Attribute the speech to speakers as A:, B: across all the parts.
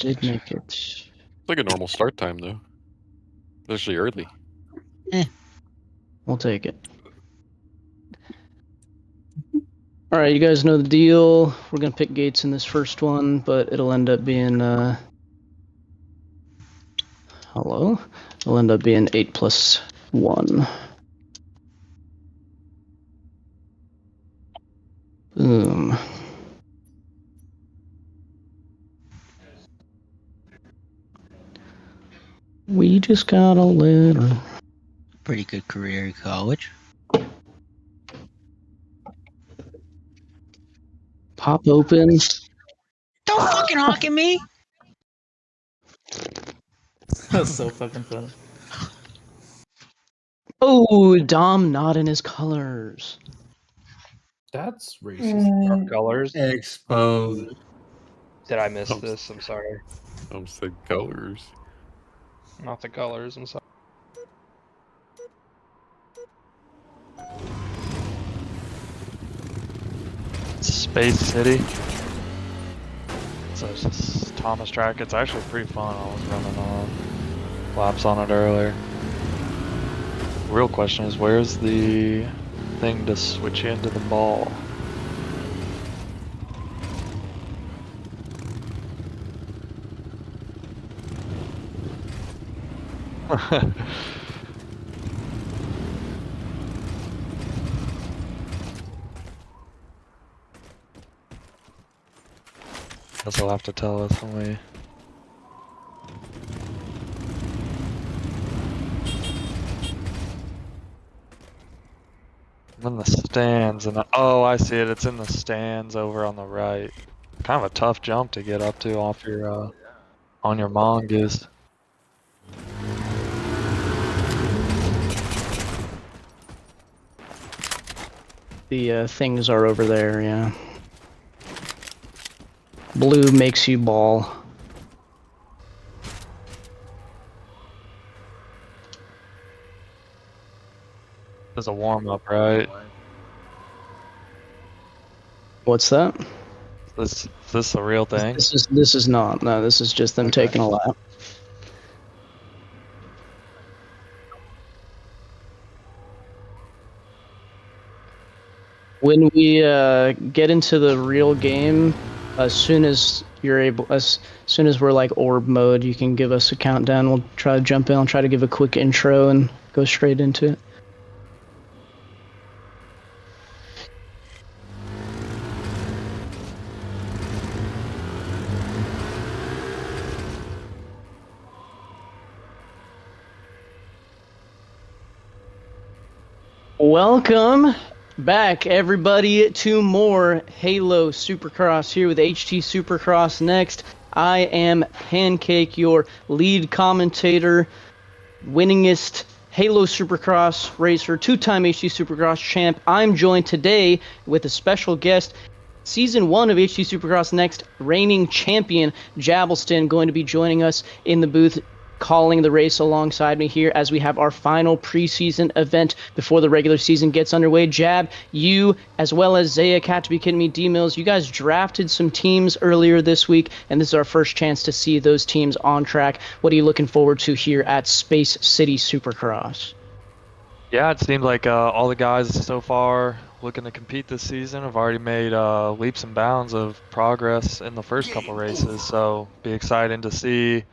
A: Did make it.
B: It's like a normal start time, though. It's actually early.
A: We'll take it. Alright, you guys know the deal. We're gonna pick gates in this first one, but it'll end up being, hello? It'll end up being 8 plus 1. Boom. We just got a letter.
C: Pretty good career in college.
A: Pop open.
C: Don't fucking honk at me!
D: That's so fucking funny.
A: Oh, Dom not in his colors.
D: That's racist.
E: Colors.
F: Exposed.
E: Did I miss this? I'm sorry.
B: I'm saying colors.
E: Not the colors. I'm sorry.
G: Space City. So it's just Thomas track. It's actually pretty fun. I was running laps on it earlier. The real question is, where's the thing to switch into the ball? Guess I'll have to tell us when we... I'm in the stands, and oh, I see it. It's in the stands over on the right. Kind of a tough jump to get up to off your on your mongoose.
A: The things are over there, yeah. Blue makes you ball.
G: There's a warm-up, right?
A: What's that?
G: Is this a real thing?
A: This is not. No, this is just them taking a lap. When we get into the real game, as soon as we're like orb mode, you can give us a countdown. We'll try to jump in. I'll try to give a quick intro and go straight into it. Welcome back, everybody, to more Halo Supercross here with HT Supercross Next. I am Pancake, your lead commentator, winningest Halo Supercross racer, two-time HT Supercross champ. I'm joined today with a special guest, Season 1 of HT Supercross Next, reigning champion Jabbleston, going to be joining us in the booth, calling the race alongside me here as we have our final preseason event before the regular season gets underway. Jab, you, as well as Zaya, Cat to be kidding me, D-Mills, you guys drafted some teams earlier this week, and this is our first chance to see those teams on track. What are you looking forward to here at Space City Supercross?
G: Yeah, it seems like all the guys so far looking to compete this season have already made leaps and bounds of progress in the first couple races, so be exciting to see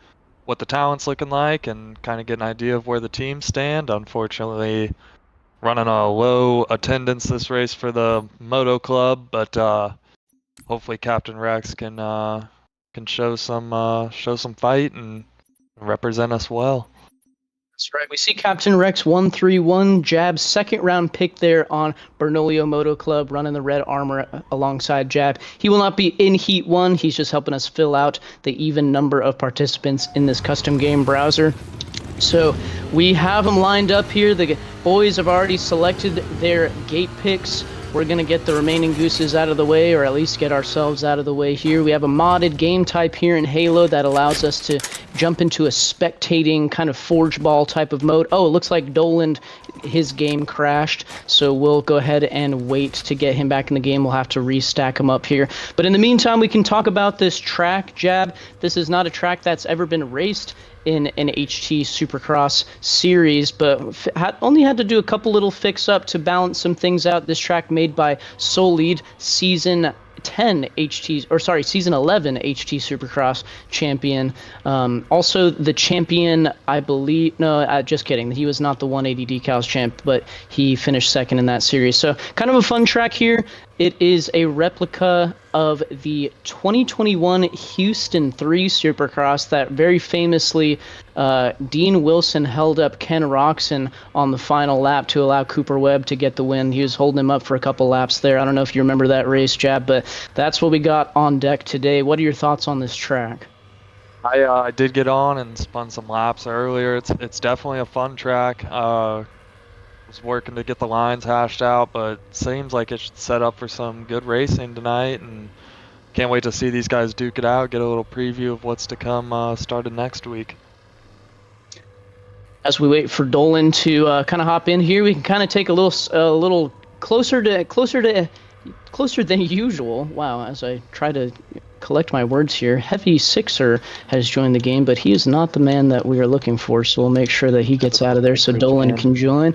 G: what the talent's looking like and kind of get an idea of where the teams stand. Unfortunately, running a low attendance this race for the Moto Club, but hopefully Captain Rex can show some fight and represent us well.
A: That's right. We see Captain Rex 131, Jab's second round pick there on Bernolio Moto Club, running the red armor alongside Jab. He will not be in Heat 1. He's just helping us fill out the even number of participants in this custom game browser. So we have them lined up here. The boys have already selected their gate picks. We're going to get the remaining gooses out of the way, or at least get ourselves out of the way here. We have a modded game type here in Halo that allows us to jump into a spectating kind of forge ball type of mode. Oh, it looks like Dolan, his game crashed, so we'll go ahead and wait to get him back in the game. We'll have to restack him up here. But in the meantime, we can talk about this track, Jab. This is not a track that's ever been raced in an HT Supercross series, but only had to do a couple little fix-up to balance some things out. This track made by Solid, Season 11 HT Supercross champion. Also the champion, I believe, no, just kidding. He was not the 180 decals champ, but he finished second in that series. So kind of a fun track here. It is a replica of the 2021 Houston 3 Supercross that very famously Dean Wilson held up Ken Roxon on the final lap to allow Cooper Webb to get the win. He was holding him up for a couple laps there. I don't know if you remember that race, Jab, but that's what we got on deck today. What are your thoughts on this track?
G: I did get on and spun some laps earlier. It's definitely a fun track. Was working to get the lines hashed out, but seems like it should set up for some good racing tonight, and can't wait to see these guys duke it out, get a little preview of what's to come starting next week.
A: As we wait for Dolan to kind of hop in here, we can kind of take a little closer than usual. Wow, as I try to collect my words here, Heavy Sixer has joined the game, but he is not the man that we are looking for, so we'll make sure that he gets out of there so Dolan can join.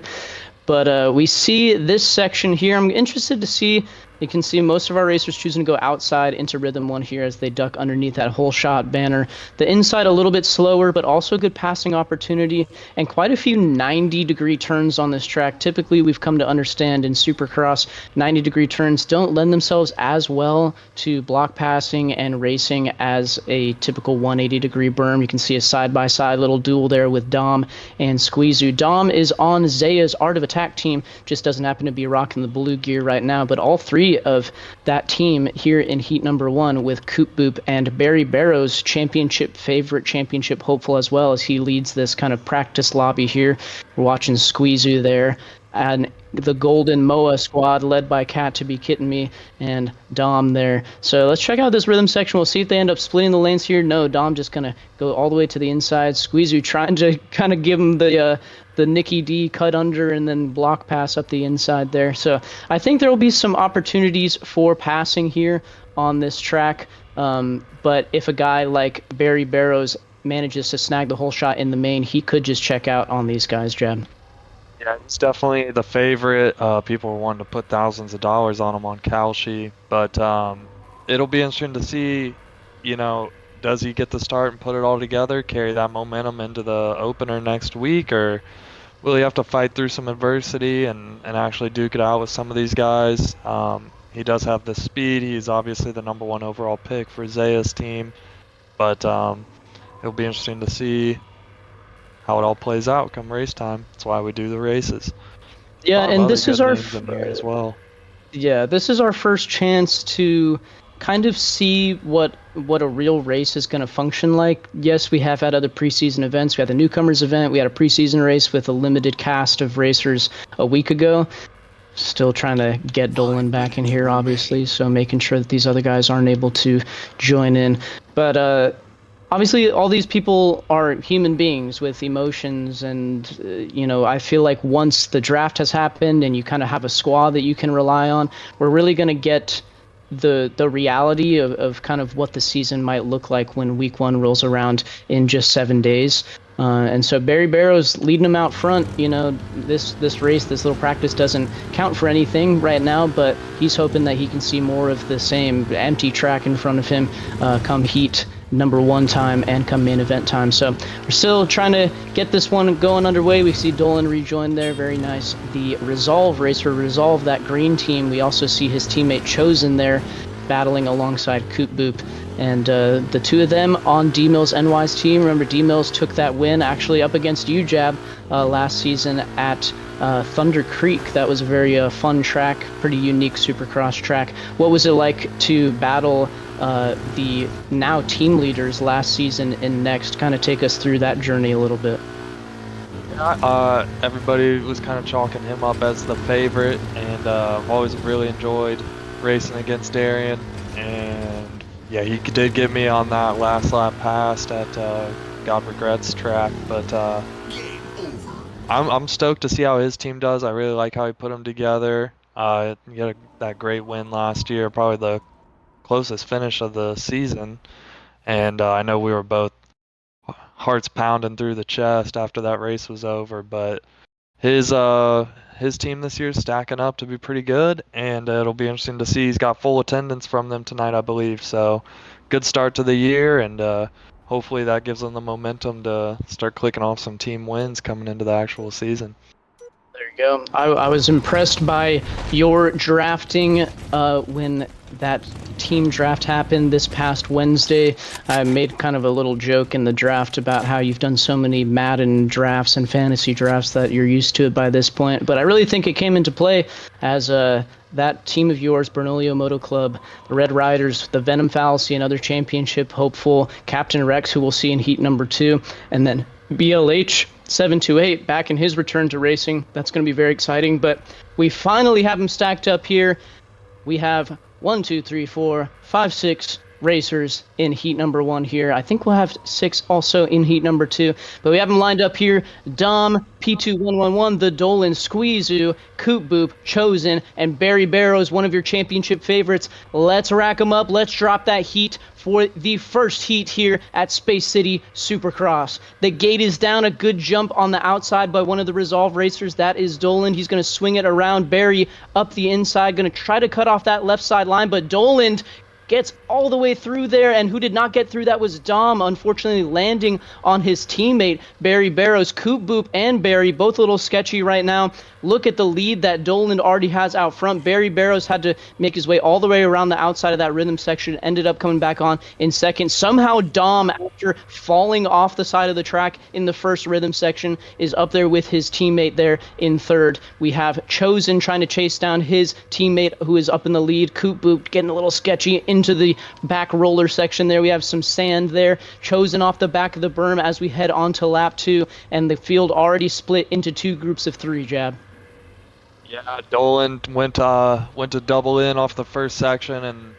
A: But we see this section here. I'm interested to see. You can see most of our racers choosing to go outside into Rhythm 1 here as they duck underneath that whole shot banner. The inside a little bit slower, but also good passing opportunity and quite a few 90-degree turns on this track. Typically, we've come to understand in Supercross, 90-degree turns don't lend themselves as well to block passing and racing as a typical 180-degree berm. You can see a side-by-side little duel there with Dom and Squeezu. Dom is on Zaya's Art of Attack team, just doesn't happen to be rocking the blue gear right now, but all three of that team here in heat number 1 with Coop Boop and Barry Barrows, championship favorite, championship hopeful as well, as he leads this kind of practice lobby here. We're watching Squeezu there, and the Golden Moa squad led by Cat to be kidding me and Dom there. So let's check out this rhythm section. We'll see if they end up splitting the lanes here. No, Dom just gonna go all the way to the inside. Squeezu trying to kind of give him the Nicky D cut under and then block pass up the inside there. So I think there will be some opportunities for passing here on this track. But if a guy like Barry Barrows manages to snag the whole shot in the main, he could just check out on these guys, Jeb.
G: Yeah, he's definitely the favorite. People are wanting to put thousands of dollars on him on Kalshi, but it'll be interesting to see, does he get the start and put it all together, carry that momentum into the opener next week, or will he have to fight through some adversity and actually duke it out with some of these guys? He does have the speed. He's obviously the #1 overall pick for Zaya's team, but it'll be interesting to see how it all plays out come race time. That's why we do the races.
A: Yeah, and this is our
G: as well.
A: Yeah, this is our first chance to kind of see what a real race is going to function like. Yes, we have had other preseason events. We had the newcomers event. We had a preseason race with a limited cast of racers a week ago. Still trying to get Dolan back in here, obviously, so making sure that these other guys aren't able to join in. But obviously, all these people are human beings with emotions, and I feel like once the draft has happened and you kind of have a squad that you can rely on, we're really going to get the reality of kind of what the season might look like when week 1 rolls around in just 7 days. And so Barry Barrows leading him out front. This race, this little practice doesn't count for anything right now, but he's hoping that he can see more of the same empty track in front of him come heat #1 time and come main event time. So we're still trying to get this one going underway. We see Dolan rejoin there. Very nice. The Resolve racer, Resolve, that green team. We also see his teammate Chosen there battling alongside Coop Boop. And the two of them on D-Mills NY's team. Remember, D-Mills took that win actually up against you, Jab, last season at Thunder Creek. That was a very fun track, pretty unique Supercross track. What was it like to battle the now team leaders last season in Next? Kind of take us through that journey a little bit.
G: Everybody was kind of chalking him up as the favorite, and I've always really enjoyed racing against Darian, and Yeah, he did get me on that last lap past at God Regrets track, but I'm stoked to see how his team does. I really like how he put them together. He had that great win last year, probably the closest finish of the season, and I know we were both hearts pounding through the chest after that race was over, but his team this year is stacking up to be pretty good, and it'll be interesting to see. He's got full attendance from them tonight, I believe. So, good start to the year, and hopefully that gives them the momentum to start clicking off some team wins coming into the actual season.
A: There you go. I was impressed by your drafting when that team draft happened this past Wednesday. I made kind of a little joke in the draft about how you've done so many Madden drafts and fantasy drafts that you're used to it by this point. But I really think it came into play as that team of yours, Bernolio Moto Club, the Red Riders, the Venom Fallacy, another championship hopeful, Captain Rex, who we'll see in heat number 2, and then BLH 728 back in his return to racing. That's going to be very exciting, but we finally have him stacked up here. We have 1, 2, 3, 4, 5, 6 racers in heat number 1 here. I think we'll have 6 also in heat number 2, but we have them lined up here. Dom, P2111, the Dolan, Squeezoo, Coop Boop, Chosen, and Barry Barrows, one of your championship favorites. Let's rack them up. Let's drop that heat for the first heat here at Space City Supercross. The gate is down, a good jump on the outside by one of the Resolve racers. That is Dolan. He's going to swing it around. Barry up the inside, going to try to cut off that left side line, but Dolan gets all the way through there, and who did not get through that was Dom, unfortunately landing on his teammate, Barry Barrows. Coop Boop and Barry, both a little sketchy right now. Look at the lead that Dolan already has out front. Barry Barrows had to make his way all the way around the outside of that rhythm section, ended up coming back on in second. Somehow Dom, after falling off the side of the track in the first rhythm section, is up there with his teammate there in third. We have Chosen trying to chase down his teammate who is up in the lead. Coop Boop getting a little sketchy into the back roller section there. We have some sand there. Chosen off the back of the berm as we head on to lap 2, and the field already split into 2 groups of 3, Jab.
G: Yeah, Dolan went to double in off the first section, and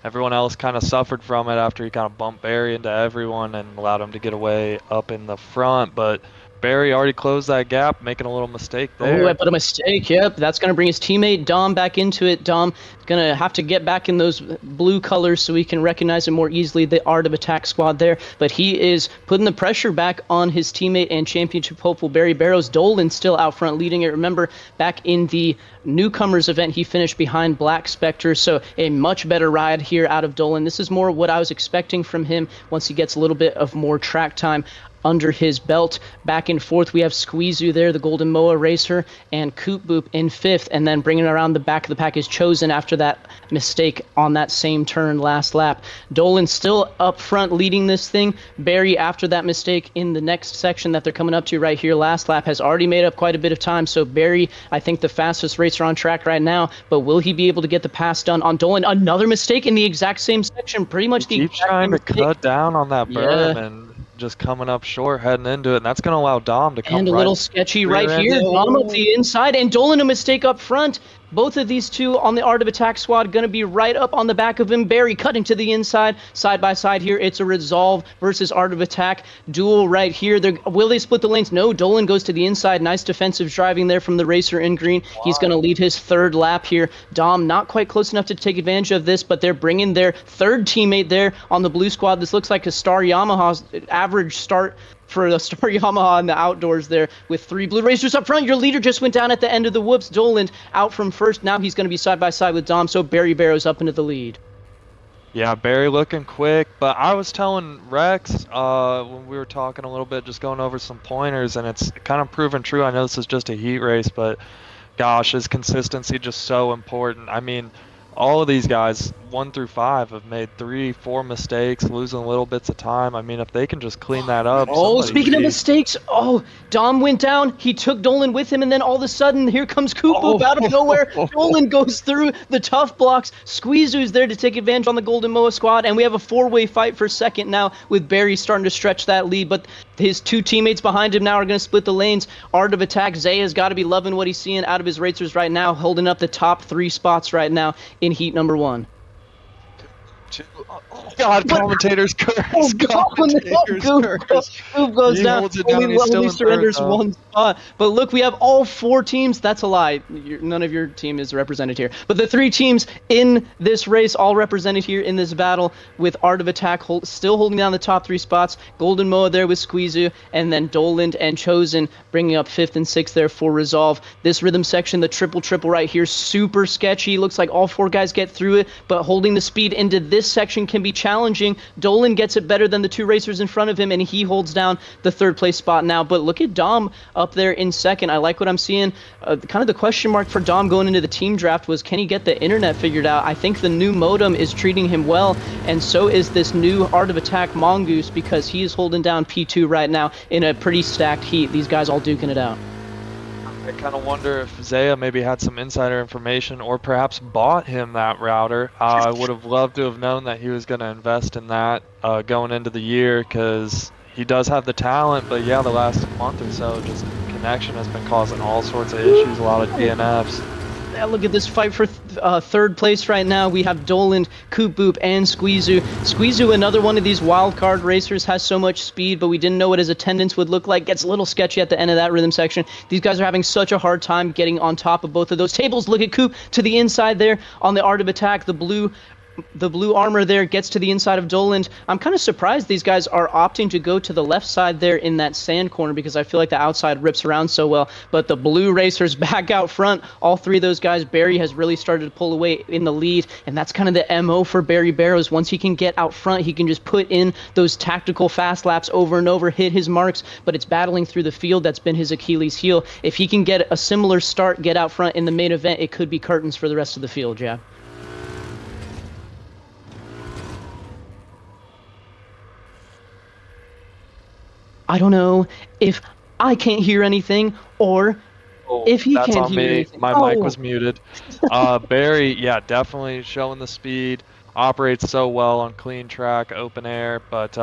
G: everyone else kind of suffered from it after he kind of bumped Barry into everyone and allowed him to get away up in the front. But Barry already closed that gap, making a little mistake there.
A: Oh, I put a mistake. Yep, that's going to bring his teammate Dom back into it. Dom going to have to get back in those blue colors so we can recognize him more easily, the Art of Attack squad there. But he is putting the pressure back on his teammate and championship hopeful Barry Barrows. Dolan still out front leading it. Remember, back in the newcomers event, he finished behind Black Spectre, so a much better ride here out of Dolan. This is more what I was expecting from him once he gets a little bit of more track time under his belt. Back and forth, we have Squeezoo there, the Golden Moa racer, and Coop Boop in 5th, and then bringing around the back of the pack is Chosen after that mistake on that same turn last lap. Dolan still up front leading this thing. Barry, after that mistake in the next section that they're coming up to right here last lap, has already made up quite a bit of time, so Barry, I think the fastest racer on track right now, but will he be able to get the pass done on Dolan? Another mistake in the exact same section, pretty much the
G: exact same mistake. Keep trying to cut down on that berm, and just coming up short, heading into it, and that's going to allow Dom to come
A: and a little sketchy right here. Dom up the inside, and Dolan a mistake up front. Both of these two on the Art of Attack squad going to be right up on the back of him. Barry cutting to the inside, side by side here. It's a Resolve versus Art of Attack duel right here. Will they split the lanes? No, Dolan goes to the inside. Nice defensive driving there from the racer in green. He's going to lead his 3rd lap here. Dom not quite close enough to take advantage of this, but they're bringing their 3rd teammate there on the blue squad. This looks like a Star Yamaha's average start for the Star Yamaha in the outdoors there with 3 blue racers up front. Your leader just went down at the end of the whoops. Dolan out from first. Now he's going to be side by side with Dom, so Barry Barrows up into the lead.
G: Yeah, Barry looking quick, but I was telling Rex when we were talking a little bit, just going over some pointers, and it's kind of proven true. I know this is just a heat race, but gosh, his consistency just so important. I mean, all of these guys, 1 through 5, have made 3, 4 mistakes, losing little bits of time. I mean, if they can just clean that up.
A: Oh, speaking of mistakes, Dom went down. He took Dolan with him, and then all of a sudden, here comes Coop Boop out of nowhere. Dolan goes through the tough blocks. Squeezoo's there to take advantage on the Golden Moa squad, and we have a 4-way fight for second now with Barry starting to stretch that lead, but his 2 teammates behind him now are going to split the lanes. Art of Attack, Zaya's got to be loving what he's seeing out of his racers right now, holding up the top 3 spots right now in heat number 1.
G: Oh God, commentator's curse.
A: Oh, God,
G: Commentator's curse.
A: Coop goes
G: He
A: down.
G: holds it down,
A: Only,
G: he's still
A: only
G: in third,
A: surrenders
G: though.
A: one spot. But look, we have all 4 teams. That's a lie. None of your team is represented here. But the 3 teams in this race, all represented here in this battle, with Art of Attack still holding down the top 3 spots. Golden Moa there with Squeezu, and then Doland and Chosen bringing up 5th and 6th there for Resolve. This rhythm section, the triple right here, super sketchy. Looks like all 4 guys get through it, but holding the speed into this section can be challenging. Dolan gets it better than the 2 racers in front of him, and he holds down the 3rd place spot now. But look at Dom up there in 2nd. I like what I'm seeing. Kind of the question mark for Dom going into the team draft was, can he get the internet figured out? I think the new modem is treating him well, and so is this new Art of Attack Mongoose, because he is holding down P2 right now in a pretty stacked heat. These guys all duking it out.
G: I kind of wonder if Zaya maybe had some insider information or perhaps bought him that router. I would have loved to have known that he was going to invest in that going into the year, because he does have the talent, but yeah, the last month or so, just connection has been causing all sorts of issues, a lot of DNFs.
A: Yeah, look at this fight for 3rd place right now. We have Doland, Coop Boop, and Squeezu. Squeezu, another one of these wild card racers, has so much speed, but we didn't know what his attendance would look like. Gets a little sketchy at the end of that rhythm section. These guys are having such a hard time getting on top of both of those tables. Look at Coop to the inside there on the Art of Attack. The blue armor there gets to the inside of Doland. I'm kind of surprised these guys are opting to go to the left side there in that sand corner, because I feel like the outside rips around so well. But the blue racers back out front. All 3 of those guys, Barry has really started to pull away in the lead, and that's kind of the MO for Barry Barrows. Once he can get out front, he can just put in those tactical fast laps over and over, hit his marks, but it's battling through the field that's been his Achilles heel. If he can get a similar start, get out front in the main event, it could be curtains for the rest of the field, yeah. I don't know if I can't hear anything or if he
G: that's
A: can't
G: on
A: hear
G: me.
A: anything.
G: My mic was muted. Barry, yeah, definitely showing the speed. Operates so well on clean track, open air, but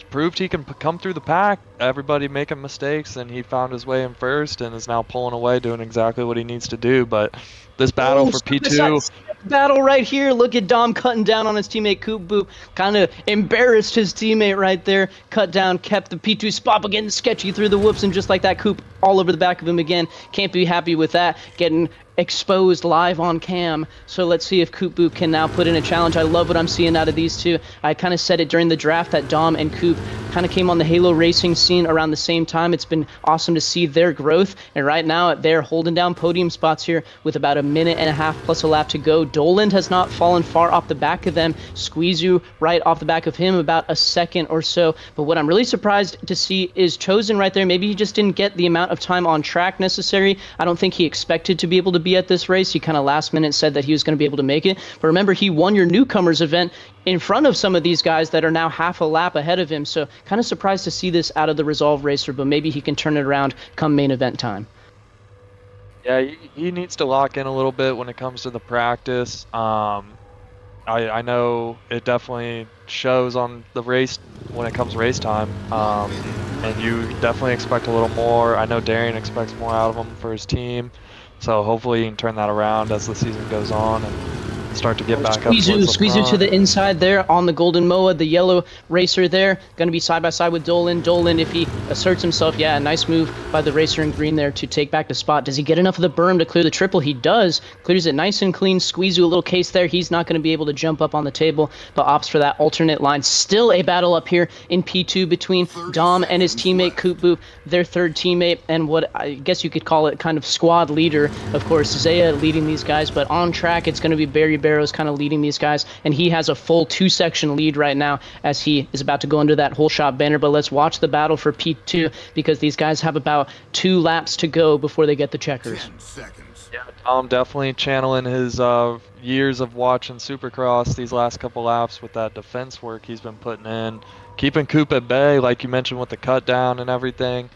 G: proved he can come through the pack. Everybody making mistakes, and he found his way in first and is now pulling away, doing exactly what he needs to do. But this battle for P2...
A: Battle right here. Look at Dom cutting down on his teammate Coop Boop. Kind of embarrassed his teammate right there. Cut down, kept the P2 spot, but getting sketchy through the whoops, and just like that, Coop all over the back of him again. Can't be happy with that. Getting exposed live on cam. So let's see if Coop Boop can now put in a challenge. I love what I'm seeing out of these 2. I kind of said it during the draft that Dom and Coop kind of came on the Halo racing scene around the same time. It's been awesome to see their growth, and right now they're holding down podium spots here with about a minute and a half plus a lap to go. Doland has not fallen far off the back of them. Squeezu right off the back of him, about a second or so. But what I'm really surprised to see is Chosen right there. Maybe he just didn't get the amount of time on track necessary. I don't think he expected to be able to be at this race. He kind of last minute said that he was going to be able to make it. But remember, he won your newcomers event in front of some of these guys that are now half a lap ahead of him. So kind of surprised to see this out of the Resolve racer, but maybe he can turn it around come main event time.
G: Yeah, he needs to lock in a little bit when it comes to the practice. I know it definitely shows on the race when it comes race time, and you definitely expect a little more. I know Darian expects more out of him for his team, so hopefully he can turn that around as the season goes on and start to get back up towards the
A: Squeezu
G: front.
A: to the inside there on the Golden Moa, the yellow racer there. Going to be side by side with Dolan. Dolan, if he asserts himself, yeah, a nice move by the racer in green there to take back the spot. Does he get enough of the berm to clear the triple? He does. Clears it nice and clean. Squeezu a little case there. He's not going to be able to jump up on the table, but opts for that alternate line. Still a battle up here in P2 between Dom and his teammate Coop Boop, their 3rd teammate, and what I guess you could call it kind of squad leader. Of course, Zaya leading these guys, but on track it's going to be Barry Barrows kind of leading these guys, and he has a full 2-section lead right now as he is about to go under that whole shot banner. But let's watch the battle for P2, because these guys have about 2 laps to go before they get the checkers.
F: 10 seconds.
G: Yeah, Tom definitely channeling his years of watching Supercross these last couple laps with that defense work he's been putting in, keeping Coop at bay, like you mentioned with the cut down and everything.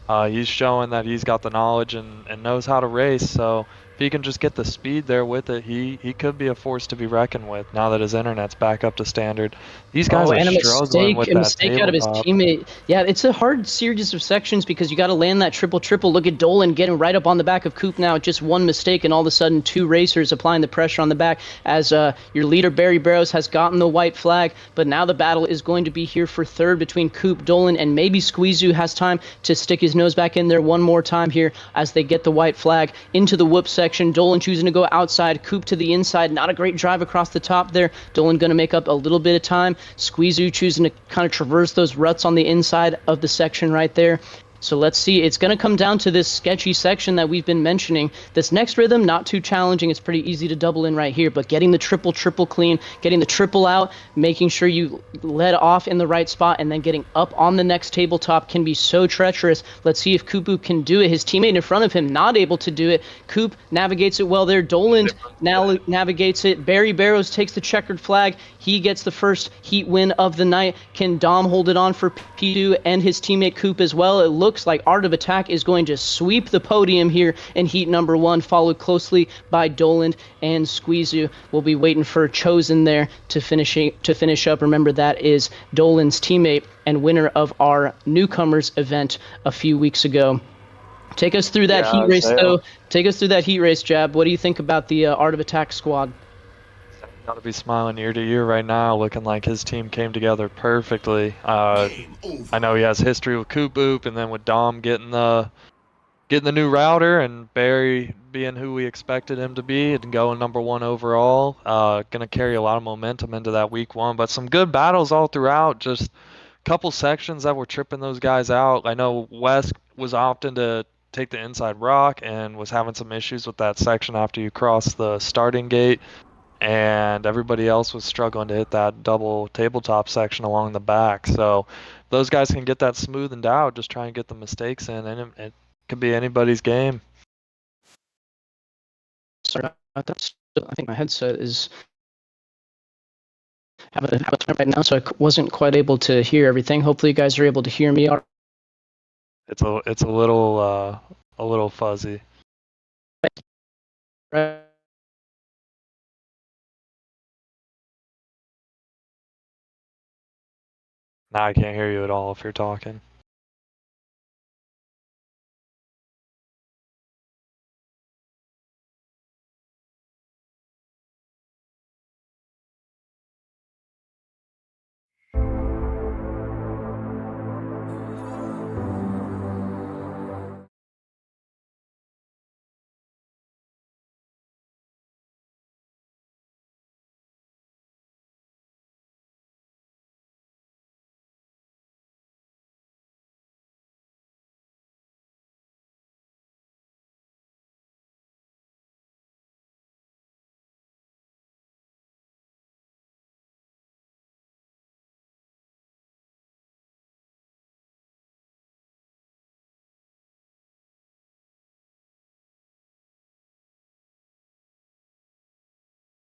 G: He's showing that he's got the knowledge and knows how to race, so if he can just get the speed there with it, he could be a force to be reckoned with now that his internet's back up to standard. These guys
A: Oh,
G: are
A: and
G: struggling with
A: a
G: that
A: mistake out of his
G: tabletop.
A: teammate. Yeah, it's a hard series of sections because you got to land that triple. Look at Dolan getting right up on the back of Coop now. Just one mistake, and all of a sudden, two racers applying the pressure on the back as your leader, Barry Barrows, has gotten the white flag. But now the battle is going to be here for third between Coop, Dolan, and maybe Squeezoo has time to stick his nose back in there one more time here as they get the white flag into the whoop section. Dolan choosing to go outside, Coop to the inside. Not a great drive across the top there. Dolan going to make up a little bit of time. Squeezoo choosing to kind of traverse those ruts on the inside of the section right there. So let's see. It's going to come down to this sketchy section that we've been mentioning. This next rhythm, not too challenging. It's pretty easy to double in right here, but getting the triple clean, getting the triple out, making sure you let off in the right spot, and then getting up on the next tabletop can be so treacherous. Let's see if Kupu can do it. His teammate in front of him not able to do it. Coop navigates it well there. Dolan now navigates it. Barry Barrows takes the checkered flag. He gets the first heat win of the night. Can Dom hold it on for P2 and his teammate Coop as well? It looks like Art of Attack is going to sweep the podium here in heat number 1, followed closely by Dolan and Squeezoo. We'll be waiting for Chosen there to finish up. Remember, that is Dolan's teammate and winner of our newcomers event a few weeks ago. Take us through that heat race, though. Take us through that heat race, Jab. What do you think about the Art of Attack squad?
G: Got to be smiling ear to ear right now, looking like his team came together perfectly. I know he has history with Coop Boop, and then with Dom getting the new router, and Barry being who we expected him to be and going number 1 overall. Gonna carry a lot of momentum into that week 1, but some good battles all throughout. Just a couple sections that were tripping those guys out. I know West was opting to take the inside rock and was having some issues with that section after you cross the starting gate. And everybody else was struggling to hit that double tabletop section along the back. So those guys can get that smoothened out, just try and get the mistakes in, and it could be anybody's game.
A: Sorry about that. I think my headset is having a time right now, so I wasn't quite able to hear everything. Hopefully you guys are able to hear me.
G: It's a little fuzzy.
A: Right.
G: Now I can't hear you at all if you're talking.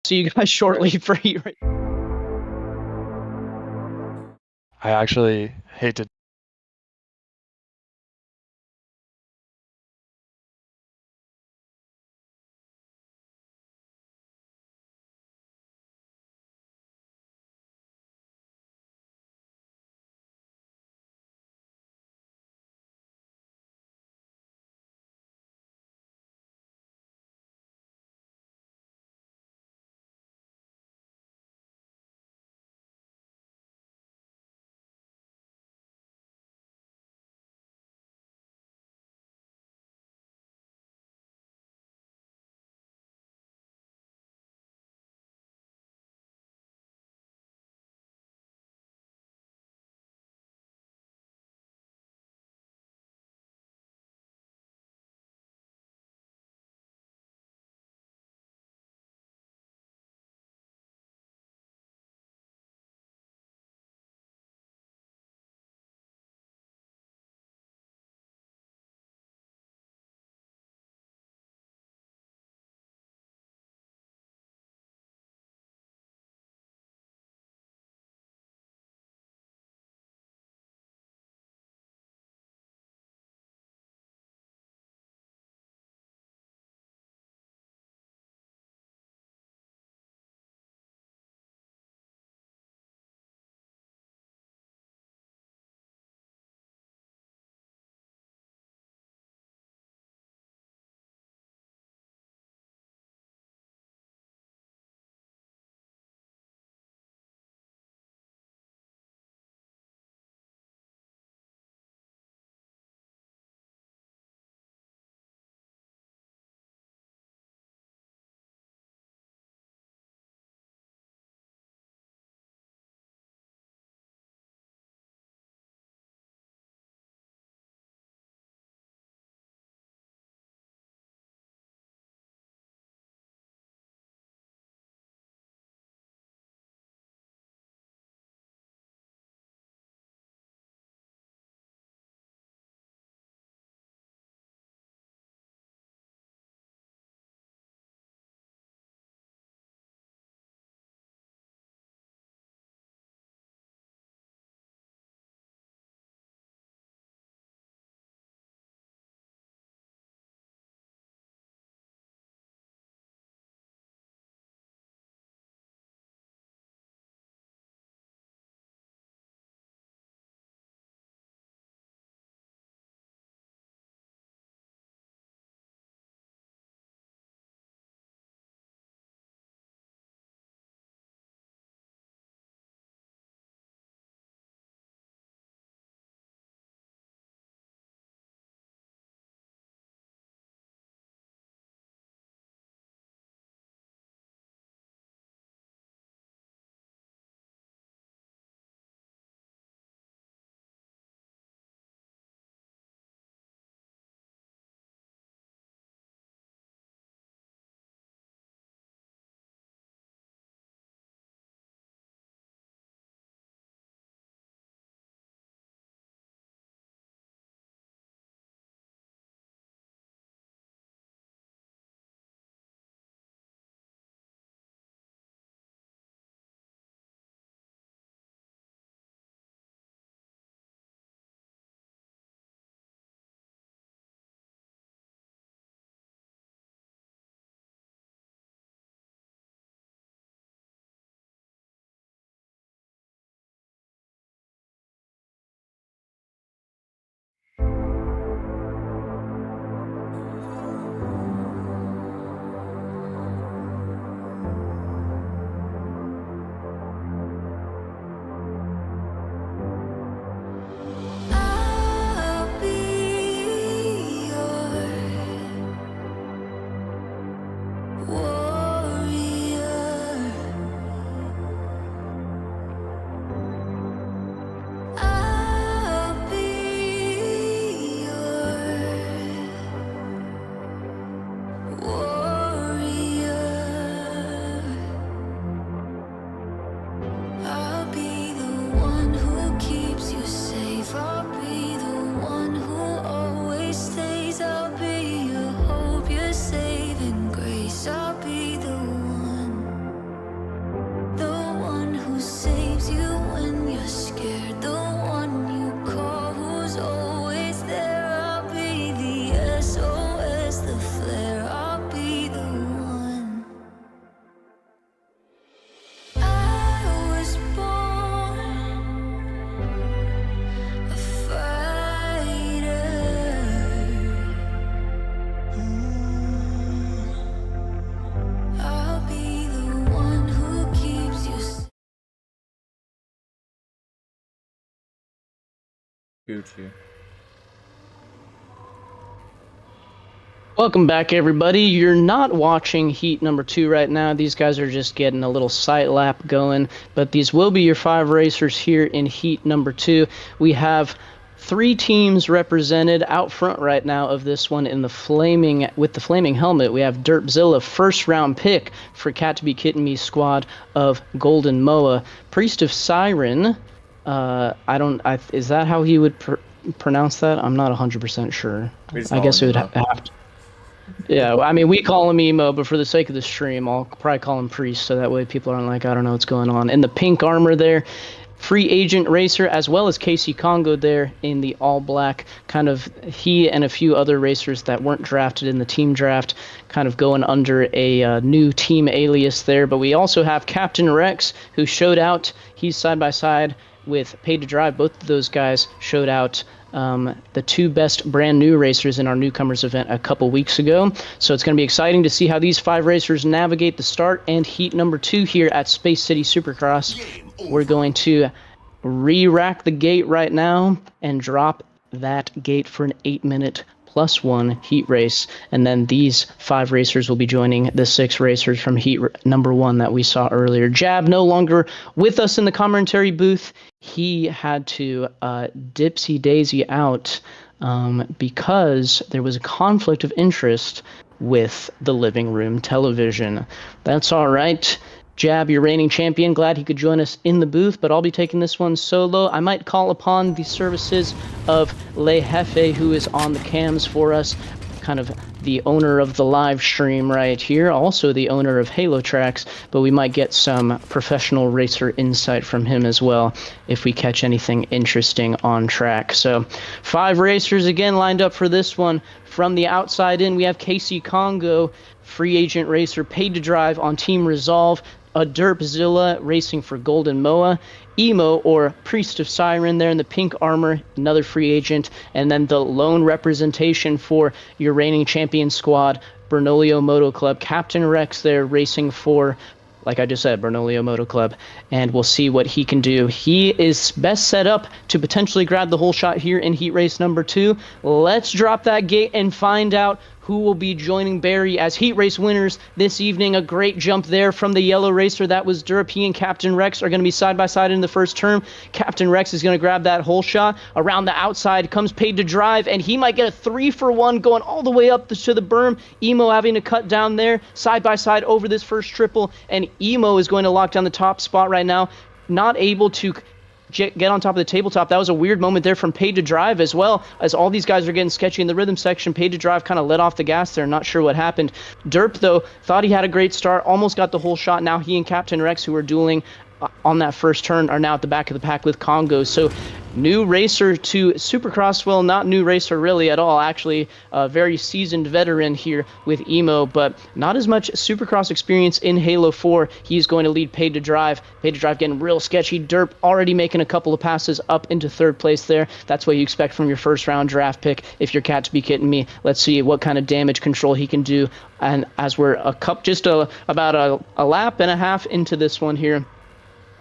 A: See you guys shortly for heat race.
G: I actually hate to
D: Gucci.
A: Welcome back, everybody. You're not watching heat number 2 right now. These guys are just getting a little sight lap going, but these will be your 5 racers here in heat number 2. We have 3 teams represented out front right now of this one in the flaming helmet. We have Derpzilla, first round pick for Cat to Be Kitten Me squad of Golden Moa. Priest of Siren, is that how he would pronounce that? I'm not 100% sure. I guess it would have to. Yeah, I mean, we call him Emo, but for the sake of the stream, I'll probably call him Priest, so that way people aren't like, I don't know what's going on. In the pink armor there, free agent racer, as well as Casey Congo there in the all-black, kind of he and a few other racers that weren't drafted in the team draft, kind of going under a new team alias there. But we also have Captain Rex, who showed out. He's side-by-side with Paid to Drive. Both of those guys showed out the 2 best brand new racers in our newcomers event a couple weeks ago. So it's going to be exciting to see how these 5 racers navigate the start and heat number 2 here at Space City Supercross. We're going to re-rack the gate right now and drop that gate for an 8-minute +1 heat race, and then these 5 racers will be joining the 6 racers from heat number 1 that we saw earlier. Jab no longer with us in the commentary booth. He had to dipsy daisy out because there was a conflict of interest with the living room television. That's all right. Jab, your reigning champion, glad he could join us in the booth, but I'll be taking this one solo. I might call upon the services of Le Jefe, who is on the cams for us, kind of the owner of the live stream right here, also the owner of Halo Tracks, but we might get some professional racer insight from him as well if we catch anything interesting on track. So 5 racers again lined up for this one. From the outside in, we have Casey Congo, free agent racer, Paid to Drive on Team Resolve, a Derpzilla racing for Golden Moa, Emo or Priest of Siren there in the pink armor, another free agent, and then the lone representation for your reigning champion squad, Bernolio Moto Club, Captain Rex there racing for, like I just said, Bernolio Moto Club, and we'll see what he can do. He is best set up to potentially grab the whole shot here in heat race number 2. Let's drop that gate and find out who will be joining Barry as heat race winners this evening. A great jump there from the yellow racer. That was Derp. He and Captain Rex are going to be side by side in the first turn. Captain Rex is going to grab that whole shot. Around the outside comes Paid to Drive, and he might get a 3-for-1 going all the way up to the berm. Emo having to cut down there side by side over this first triple, and Emo is going to lock down the top spot right now. Not able to get on top of the tabletop. That was a weird moment there from Paid to Drive as well, as all these guys are getting sketchy in the rhythm section. Paid to Drive kind of let off the gas there, not sure what happened. Derp, though, thought he had a great start, almost got the whole shot. Now he and Captain Rex, who were dueling on that first turn, are now at the back of the pack with Congo. So new racer to Supercross, well, not new racer really at all, actually a very seasoned veteran here with Emo, but not as much Supercross experience in Halo 4. He's going to lead Paid to Drive. Paid to Drive getting real sketchy. Derp already making a couple of passes up into 3rd place there. That's what you expect from your first round draft pick if you're Cat to Be Kitten Me. Let's see what kind of damage control he can do. And as we're about a lap and a half into this one here,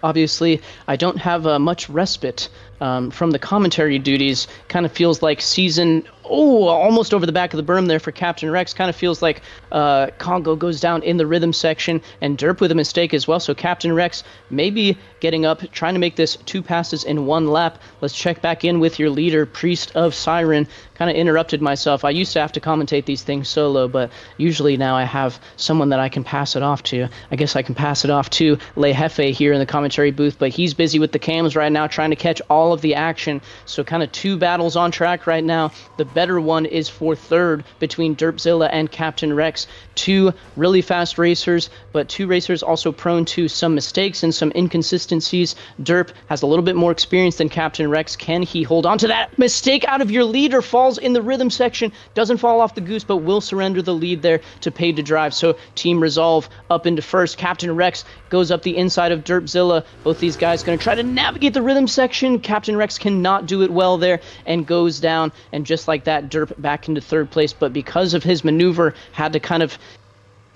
A: obviously, I don't have much respite from the commentary duties. Kind of feels like season Oh, almost over the back of the berm there for Captain Rex. Kind of feels like Congo goes down in the rhythm section, and Derp with a mistake as well. So Captain Rex maybe getting up, trying to make this 2 passes in 1 lap. Let's check back in with your leader, Priest of Siren. Kind of interrupted myself. I used to have to commentate these things solo, but usually now I have someone that I can pass it off to. I guess I can pass it off to Le Jefe here in the commentary booth, but he's busy with the cams right now trying to catch all of the action. So kind of 2 battles on track right now. The better one is for third between Derpzilla and Captain Rex. 2 really fast racers, but 2 racers also prone to some mistakes and some inconsistencies. Derp has a little bit more experience than Captain Rex. Can he hold on to that mistake out of your leader? Falls in the rhythm section, doesn't fall off the goose, but will surrender the lead there to Paid to Drive. So Team Resolve up into first. Captain Rex goes up the inside of Derpzilla. Both these guys going to try to navigate the rhythm section. Captain Rex cannot do it well there and goes down, and just like that, Derp back into third place, but because of his maneuver, had to kind of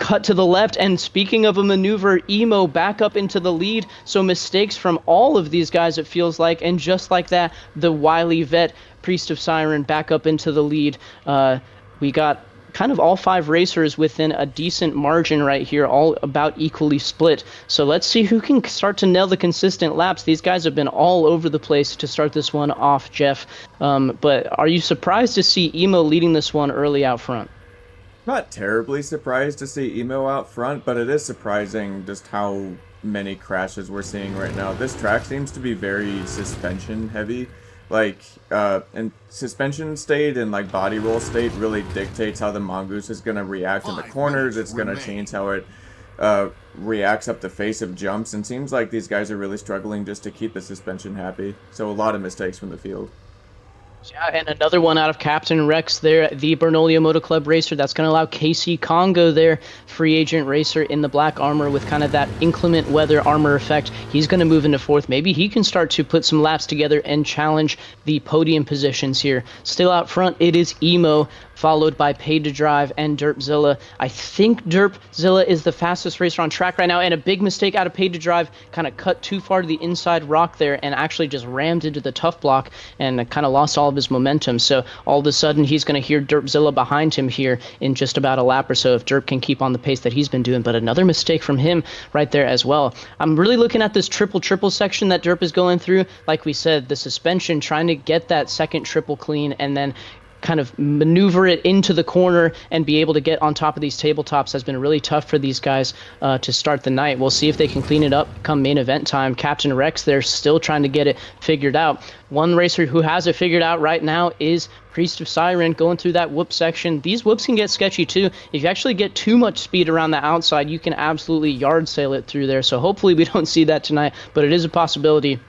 A: cut to the left, and speaking of a maneuver, Emo back up into the lead, so mistakes from all of these guys, it feels like, and just like that, the wily vet, Priest of Siren, back up into the lead. We got kind of all 5 racers within a decent margin right here, all about equally split. So let's see who can start to nail the consistent laps. These guys have been all over the place to start this one off, Jeff. But are you surprised to see Emo leading this one early out front?
F: Not terribly surprised to see Emo out front, but it is surprising just how many crashes we're seeing right now. This track seems to be very suspension heavy. Like, and suspension state and like body roll state really dictates how the Mongoose is going to react in the corners. It's going to change how it reacts up the face of jumps, and seems like these guys are really struggling just to keep the suspension happy. So a lot of mistakes from the field.
A: Yeah, and another one out of Captain Rex there, the Bernolio Moto Club racer. That's going to allow Casey Congo there, free agent racer in the black armor with kind of that inclement weather armor effect. He's going to move into 4th. Maybe he can start to put some laps together and challenge the podium positions here. Still out front, it is Emo, followed by Paid to Drive and Derpzilla. I think Derpzilla is the fastest racer on track right now, and a big mistake out of Paid to Drive, kind of cut too far to the inside rock there and actually just rammed into the tough block and kind of lost all of his momentum. So all of a sudden he's going to hear Derpzilla behind him here in just about a lap or so if Derp can keep on the pace that he's been doing. But another mistake from him right there as well. I'm really looking at this triple section that Derp is going through. Like we said, the suspension, trying to get that second triple clean and then kind of maneuver it into the corner and be able to get on top of these tabletops has been really tough for these guys to start the night. We'll see if they can clean it up come main event time. Captain Rex, they're still trying to get it figured out. One racer who has it figured out right now is Priest of Siren, going through that whoop section. These whoops can get sketchy too. If you actually get too much speed around the outside, you can absolutely yard sail it through there. So hopefully we don't see that tonight, but it is a possibility.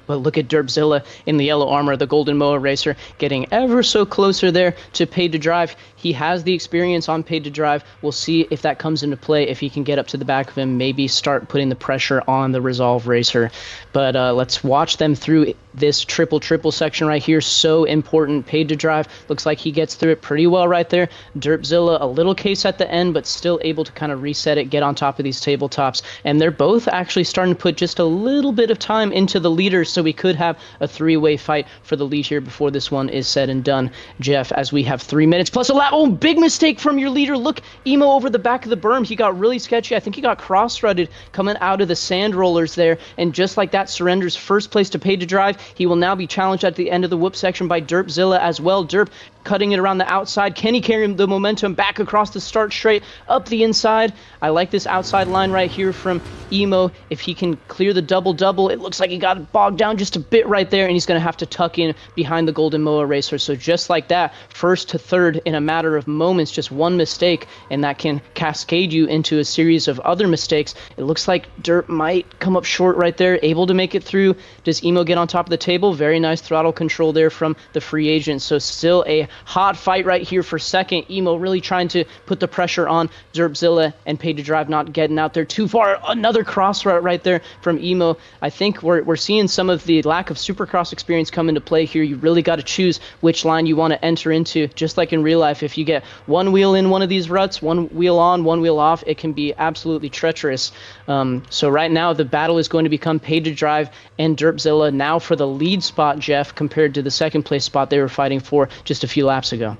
A: But look at Derpzilla in the yellow armor, the Golden Moa racer, getting ever so closer there to Paid to Drive. He has the experience on Paid to Drive. We'll see if that comes into play, if he can get up to the back of him, maybe start putting the pressure on the Resolve racer. But let's watch them through this triple section right here. So important. Paid to Drive, looks like he gets through it pretty well right there. Derpzilla, a little case at the end, but still able to kind of reset it, get on top of these tabletops. And they're both actually starting to put just a little bit of time into the leaders, so we could have a 3-way fight for the lead here before this one is said and done. Jeff, as we have 3 minutes plus a lap. Oh, big mistake from your leader. Look, Emo over the back of the berm. He got really sketchy. I think he got cross-threaded coming out of the sand rollers there, and just like that, surrenders first place to Paid to Drive. He will now be challenged at the end of the whoop section by Derpzilla as well. Derp cutting it around the outside. Can he carry the momentum back across the start straight up the inside? I like this outside line right here from Emo. If he can clear the double-double, it looks like he got bogged down just a bit right there, and he's going to have to tuck in behind the Golden Moa racer. So just like that, first to third in a matter of moments, just one mistake, and that can cascade you into a series of other mistakes. It looks like Derp might come up short right there, able to make it through. Does Emo get on top of the table? Very nice throttle control there from the free agent. So still a hot fight right here for second. Emo really trying to put the pressure on Derpzilla, and Paid to Drive not getting out there too far. Another cross right there from Emo. I think we're seeing some of the lack of Supercross experience come into play here. You really got to choose which line you want to enter into. Just like in real life, if you get one wheel in one of these ruts, one wheel on, one wheel off, it can be absolutely treacherous. So right now the battle is going to become Paid to Drive and Derpzilla now for the lead spot, Jeff, compared to the second place spot they were fighting for just a few laps ago.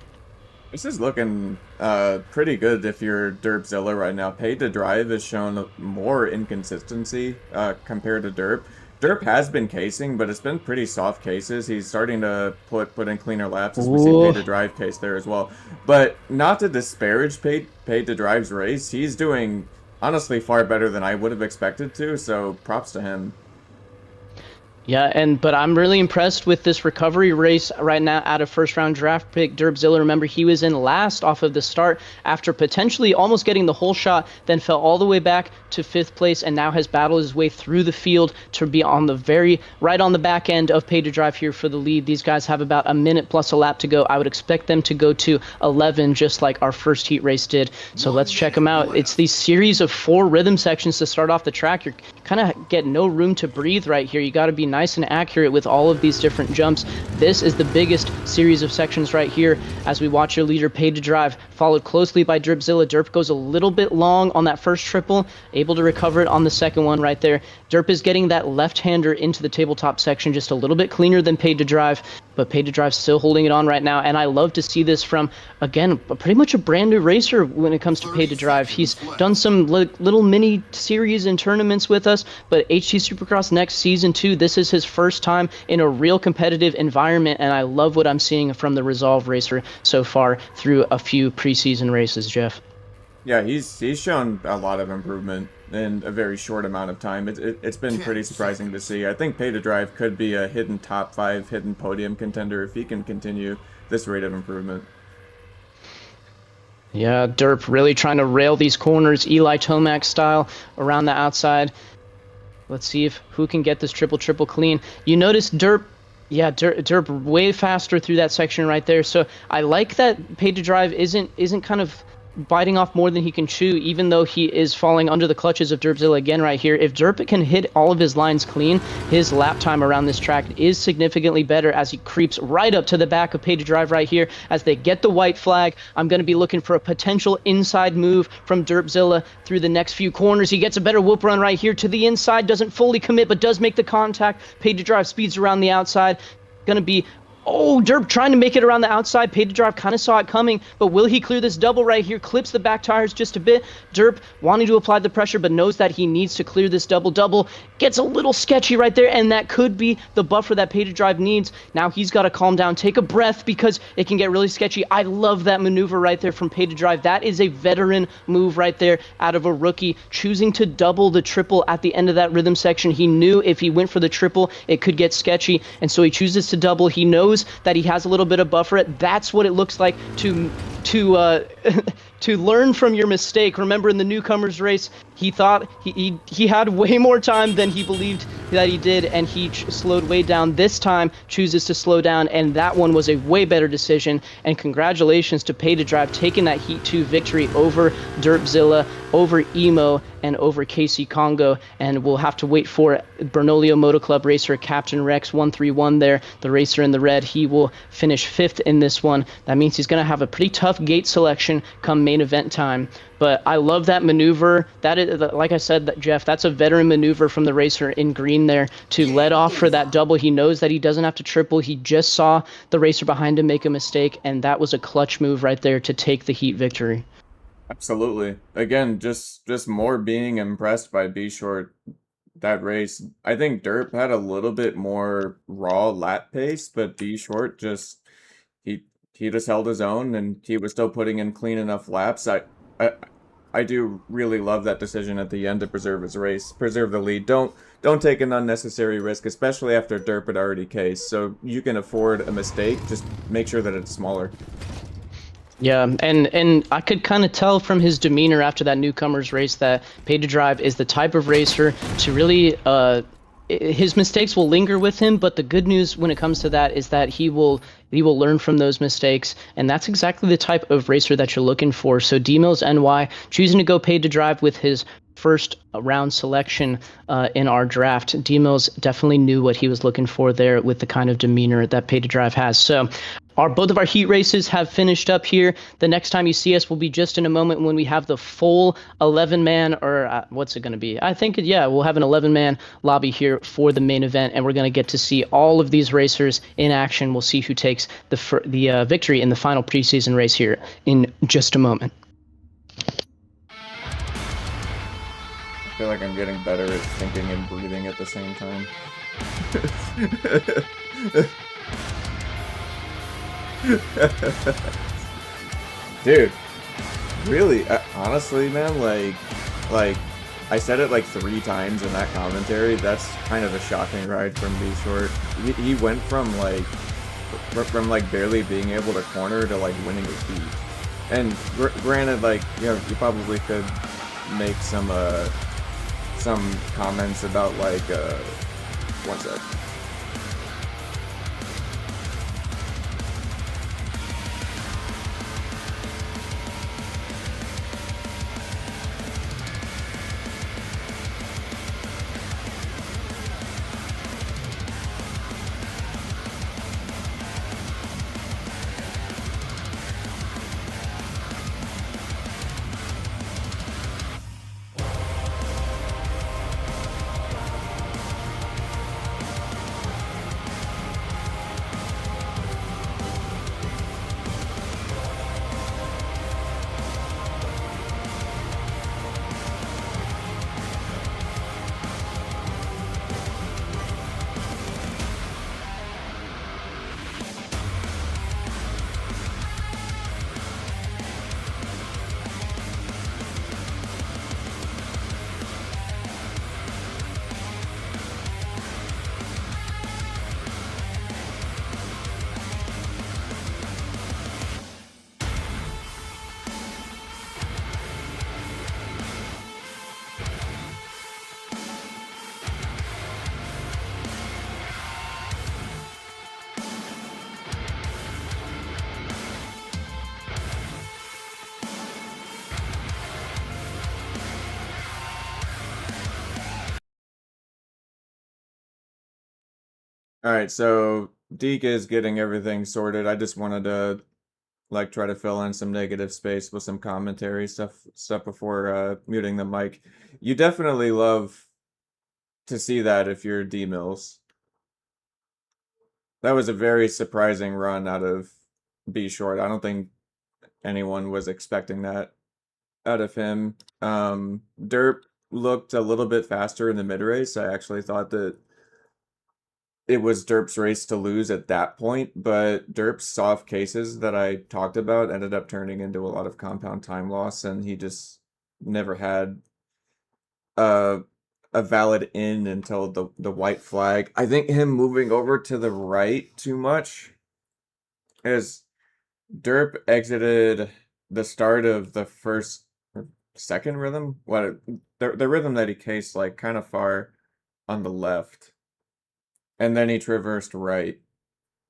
F: This is looking pretty good if you're Derpzilla right now. Paid to Drive has shown more inconsistency compared to Derp. Derp has been casing, but it's been pretty soft cases. He's starting to put in cleaner laps, as we see Paid to Drive case there as well. But not to disparage Paid to Drive's race, he's doing honestly far better than I would have expected to, so props to him.
A: Yeah, but I'm really impressed with this recovery race right now out of first-round draft pick Derpzilla. Remember, he was in last off of the start after potentially almost getting the whole shot, then fell all the way back to 5th place, and now has battled his way through the field to be on the right on the back end of Paid to Drive here for the lead. These guys have about a minute plus a lap to go. I would expect them to go to 11, just like our first heat race did. So let's check them out. It's these series of 4 rhythm sections to start off the track. You're kind of get no room to breathe right here. You got to be nice and accurate with all of these different jumps. This is the biggest series of sections right here as we watch your leader Paid to Drive followed closely by Derpzilla. Derp goes a little bit long on that first triple, able to recover it on the second one right there. Derp is getting that left-hander into the tabletop section just a little bit cleaner than Paid to Drive, but Paid to Drive still holding it on right now, and I love to see this from, again, pretty much a brand new racer when it comes to Paid to Drive. He's done some little mini series and tournaments with us, but HT Supercross Next Season 2, this is his first time in a real competitive environment, and I love what I'm seeing from the Resolve racer so far through a few preseason races, Jeff.
F: Yeah, he's shown a lot of improvement in a very short amount of time. It's been pretty surprising to see. I think Pay to Drive could be a hidden top 5, hidden podium contender if he can continue this rate of improvement.
A: Yeah, Derp really trying to rail these corners, Eli Tomac style, around the outside. Let's see if who can get this triple clean. You notice Derp, yeah, Derp way faster through that section right there. So I like that Pay to Drive isn't kind of biting off more than he can chew, even though he is falling under the clutches of Derpzilla again right here. If Derp can hit all of his lines clean, his lap time around this track is significantly better as he creeps right up to the back of Pay to Drive right here. As they get the white flag, I'm going to be looking for a potential inside move from Derpzilla through the next few corners. He gets a better whoop run right here to the inside, doesn't fully commit, but does make the contact. Pay to Drive speeds around the outside. Going to be Derp trying to make it around the outside. Pay to Drive kind of saw it coming, but will he clear this double right here? Clips the back tires just a bit. Derp wanting to apply the pressure, but knows that he needs to clear this double. Gets a little sketchy right there, and that could be the buffer that Pay to Drive needs. Now he's got to calm down, take a breath, because it can get really sketchy. I love that maneuver right there from Pay to Drive. That is a veteran move right there out of a rookie, choosing to double the triple at the end of that rhythm section. He knew if he went for the triple, it could get sketchy, and so he chooses to double. He knows that he has a little bit of buffer. That's what it looks like to to learn from your mistake. Remember, in the newcomers race, he thought he had way more time than he believed that he did, and he slowed way down. This time chooses to slow down, and that one was a way better decision. And congratulations to Pay to Drive taking that Heat 2 victory over Derpzilla, over Emo, and over KC Congo. And we'll have to wait for Bernolio Moto Club racer Captain Rex 131 there, the racer in the red. He will finish 5th in this one. That means he's going to have a pretty tough gate selection come main event time. But I love that maneuver. That is, like I said, Jeff, that's a veteran maneuver from the racer in green there to let off for that double. He knows that he doesn't have to triple. He just saw the racer behind him make a mistake, and that was a clutch move right there to take the Heat victory.
F: Absolutely. Again, just more being impressed by B Short that race. I think Derp had a little bit more raw lap pace, but B Short just he just held his own, and he was still putting in clean enough laps. I do really love that decision at the end to preserve his race, preserve the lead. Don't take an unnecessary risk, especially after Derp had already cased. So you can afford a mistake, just make sure that it's smaller.
A: Yeah, and I could kind of tell from his demeanor after that newcomers race that Pay to Drive is the type of racer to really his mistakes will linger with him, but the good news when it comes to that is that he will learn from those mistakes, and that's exactly the type of racer that you're looking for. So D-Mills NY choosing to go Pay to Drive with his first round selection in our draft. D-Mills definitely knew what he was looking for there with the kind of demeanor that Pay to Drive has. So both of our heat races have finished up here. The next time you see us will be just in a moment when we have the full 11-man, or what's it going to be? I think, yeah, we'll have an 11-man lobby here for the main event, and we're going to get to see all of these racers in action. We'll see who takes the victory in the final preseason race here in just a moment.
F: I feel like I'm getting better at thinking and breathing at the same time. Dude, really, honestly, man, like I said it like 3 times in that commentary. That's kind of a shocking ride from B Short. He went from like barely being able to corner to like winning a heat. And granted, like, you know, you probably could make some comments about like one sec. All right, so Deke is getting everything sorted. I just wanted to like try to fill in some negative space with some commentary stuff before muting the mic. You definitely love to see that if you're D Mills. That was a very surprising run out of B Short. I don't think anyone was expecting that out of him. Derp looked a little bit faster in the mid race. I actually thought that it was Derp's race to lose at that point, but Derp's soft cases that I talked about ended up turning into a lot of compound time loss, and he just never had a valid in until the white flag. I think him moving over to the right too much as Derp exited the start of the first or second rhythm. The rhythm that he cased like kind of far on the left. And then he traversed right,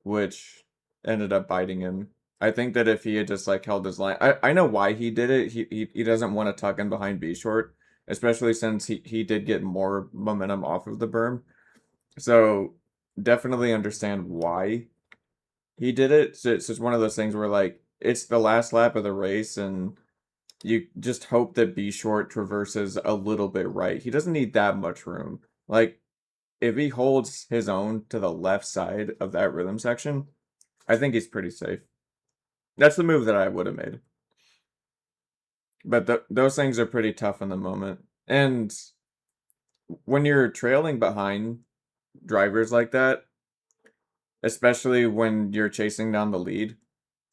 F: which ended up biting him. I think that if he had just like held his line, I know why he did it. He doesn't want to tuck in behind B Short, especially since he did get more momentum off of the berm. So definitely understand why he did it. So it's just one of those things where like it's the last lap of the race and you just hope that B Short traverses a little bit right. He doesn't need that much room. Like if he holds his own to the left side of that rhythm section, I think he's pretty safe. That's the move that I would have made. But those things are pretty tough in the moment. And when you're trailing behind drivers like that, especially when you're chasing down the lead,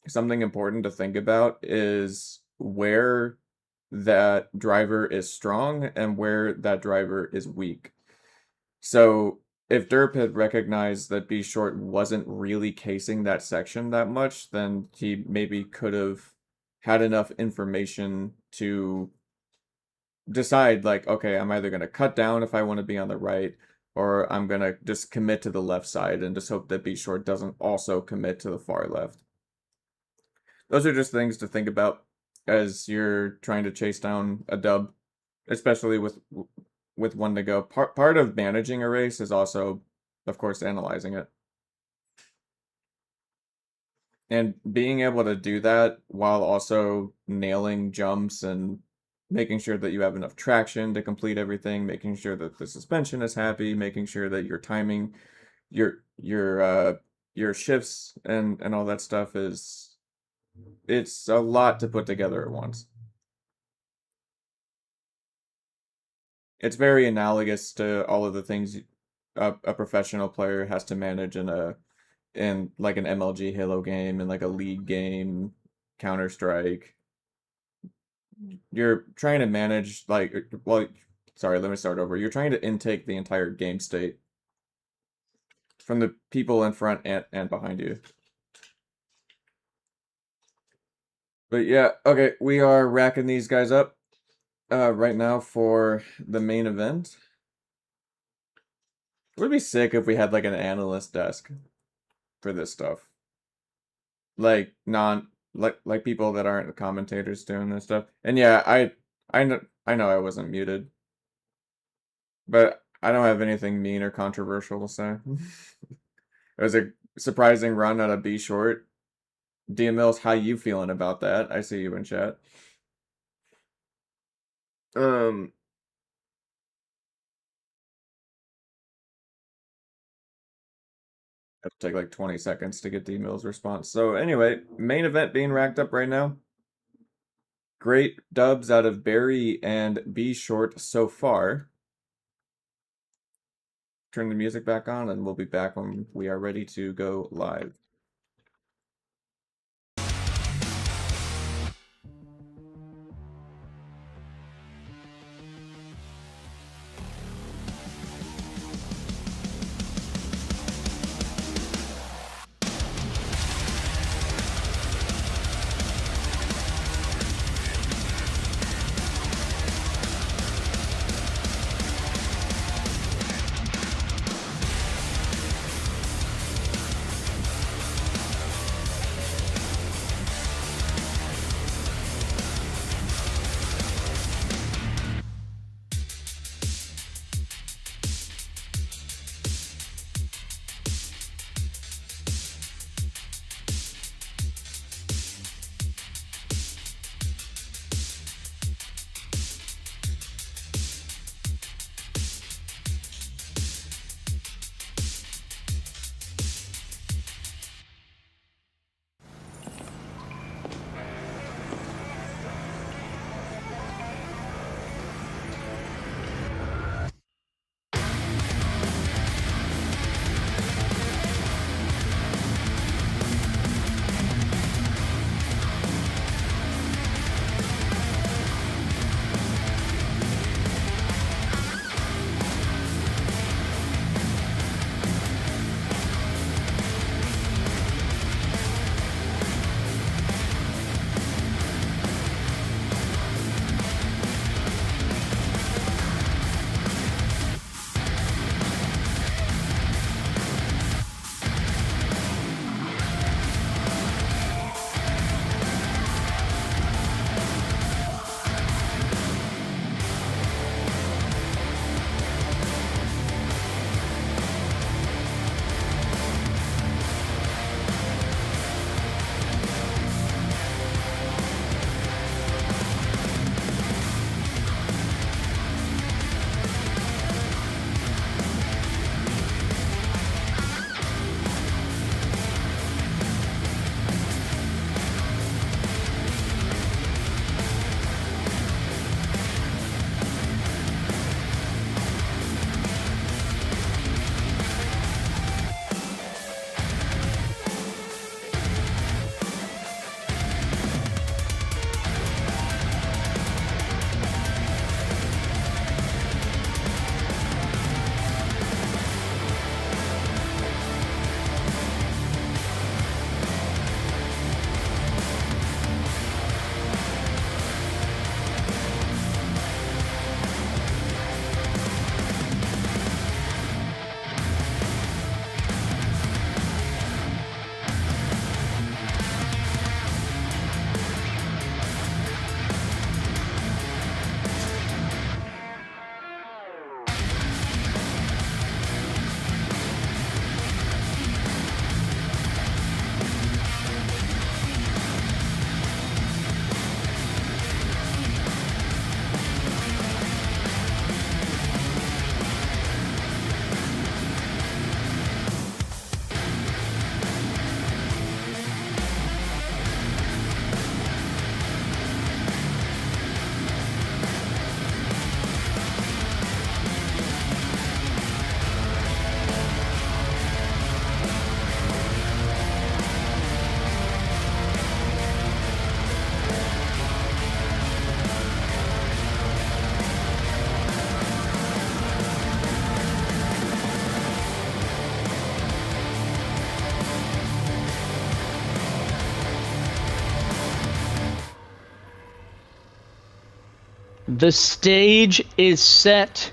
F: something important to think about is where that driver is strong and where that driver is weak. So if Derp had recognized that B Short wasn't really casing that section that much, then he maybe could have had enough information to decide like, okay, I'm either going to cut down if I want to be on the right, or I'm going to just commit to the left side and just hope that B Short doesn't also commit to the far left. Those are just things to think about as you're trying to chase down a dub, especially with one to go. Part of managing a race is also, of course, analyzing it. And being able to do that while also nailing jumps and making sure that you have enough traction to complete everything, making sure that the suspension is happy, making sure that your timing, your shifts and all that stuff it's a lot to put together at once. It's very analogous to all of the things a professional player has to manage in like an MLG Halo game and like a League game, Counter-Strike. You're trying to manage like, well, sorry, let me start over. You're trying to intake the entire game state from the people in front and behind you. But yeah, okay, we are racking these guys up right now for the main event. It would be sick if we had like an analyst desk for this stuff. Like like people that aren't commentators doing this stuff. And yeah, I know I wasn't muted. But I don't have anything mean or controversial to say. It was a surprising run out of B Short. DMLs, how you feeling about that? I see you in chat. It'll take like 20 seconds to get D-Mill's response. So anyway, main event being racked up right now. Great dubs out of Barry and B Short so far. Turn the music back on and we'll be back when we are ready to go live.
A: The stage is set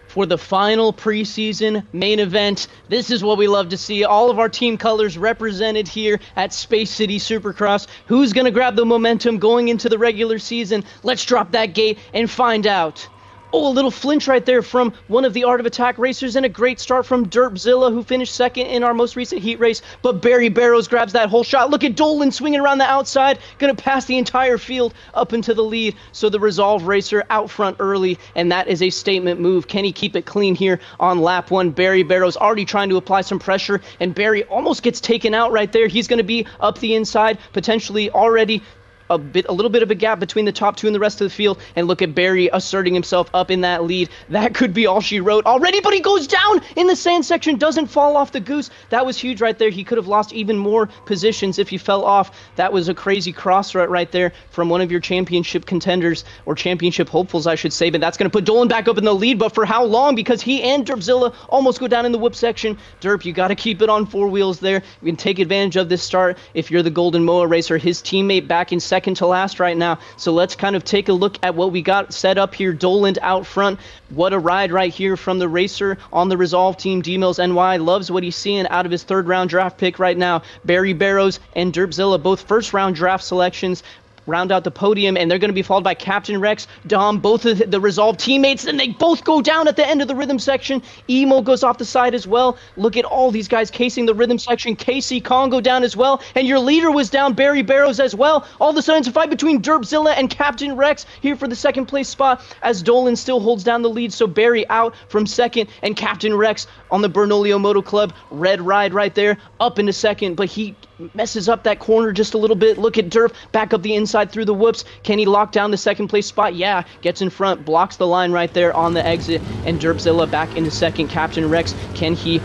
A: for the final preseason main event. This is what we love to see. All of our team colors represented here at Space City Supercross. Who's going to grab the momentum going into the regular season? Let's drop that gate and find out. Oh, a little flinch right there from one of the Art of Attack racers, and a great start from Derpzilla, who finished second in our most recent heat race. But Barry Barrows grabs that whole shot. Look at Dolan swinging around the outside, going to pass the entire field up into the lead. So the Resolve racer out front early, and that is a statement move. Can he keep it clean here on lap 1? Barry Barrows already trying to apply some pressure, and Barry almost gets taken out right there. He's going to be up the inside, potentially already a little bit of a gap between the top 2 and the rest of the field. And look at Barry asserting himself up in that lead. That could be all she wrote already, but he goes down in the sand section, doesn't fall off the goose. That was huge right there. He could have lost even more positions if he fell off. That was a crazy cross right there from one of your championship contenders, or championship hopefuls, I should say. But that's going to put Dolan back up in the lead, but for how long? Because he and Derpzilla almost go down in the whoop section. Derp, you got to keep it on 4 wheels there. You can take advantage of this start if you're the Golden Moa racer. His teammate back in second to last right now. So let's kind of take a look at what we got set up here. Dolan out front. What a ride right here from the racer on the Resolve team. D-Mills NY loves what he's seeing out of his 3rd round draft pick right now. Barry Barrows and Derpzilla, both 1st round draft selections, round out the podium, and they're going to be followed by Captain Rex, Dom, both of the Resolve teammates, and they both go down at the end of the rhythm section. Emo goes off the side as well. Look at all these guys casing the rhythm section. KC Congo down as well, and your leader was down, Barry Barrows, as well. All of a sudden, it's a fight between Derpzilla and Captain Rex here for the 2nd place spot, as Dolan still holds down the lead. So Barry out from 2nd, and Captain Rex on the Bernolio Moto Club red ride right there, up into 2nd, but he messes up that corner just a little bit. Look at Derp back up the inside through the whoops. Can he lock down the 2nd place spot? Yeah, gets in front, blocks the line right there on the exit, and Derpzilla back into 2nd. Captain Rex, can he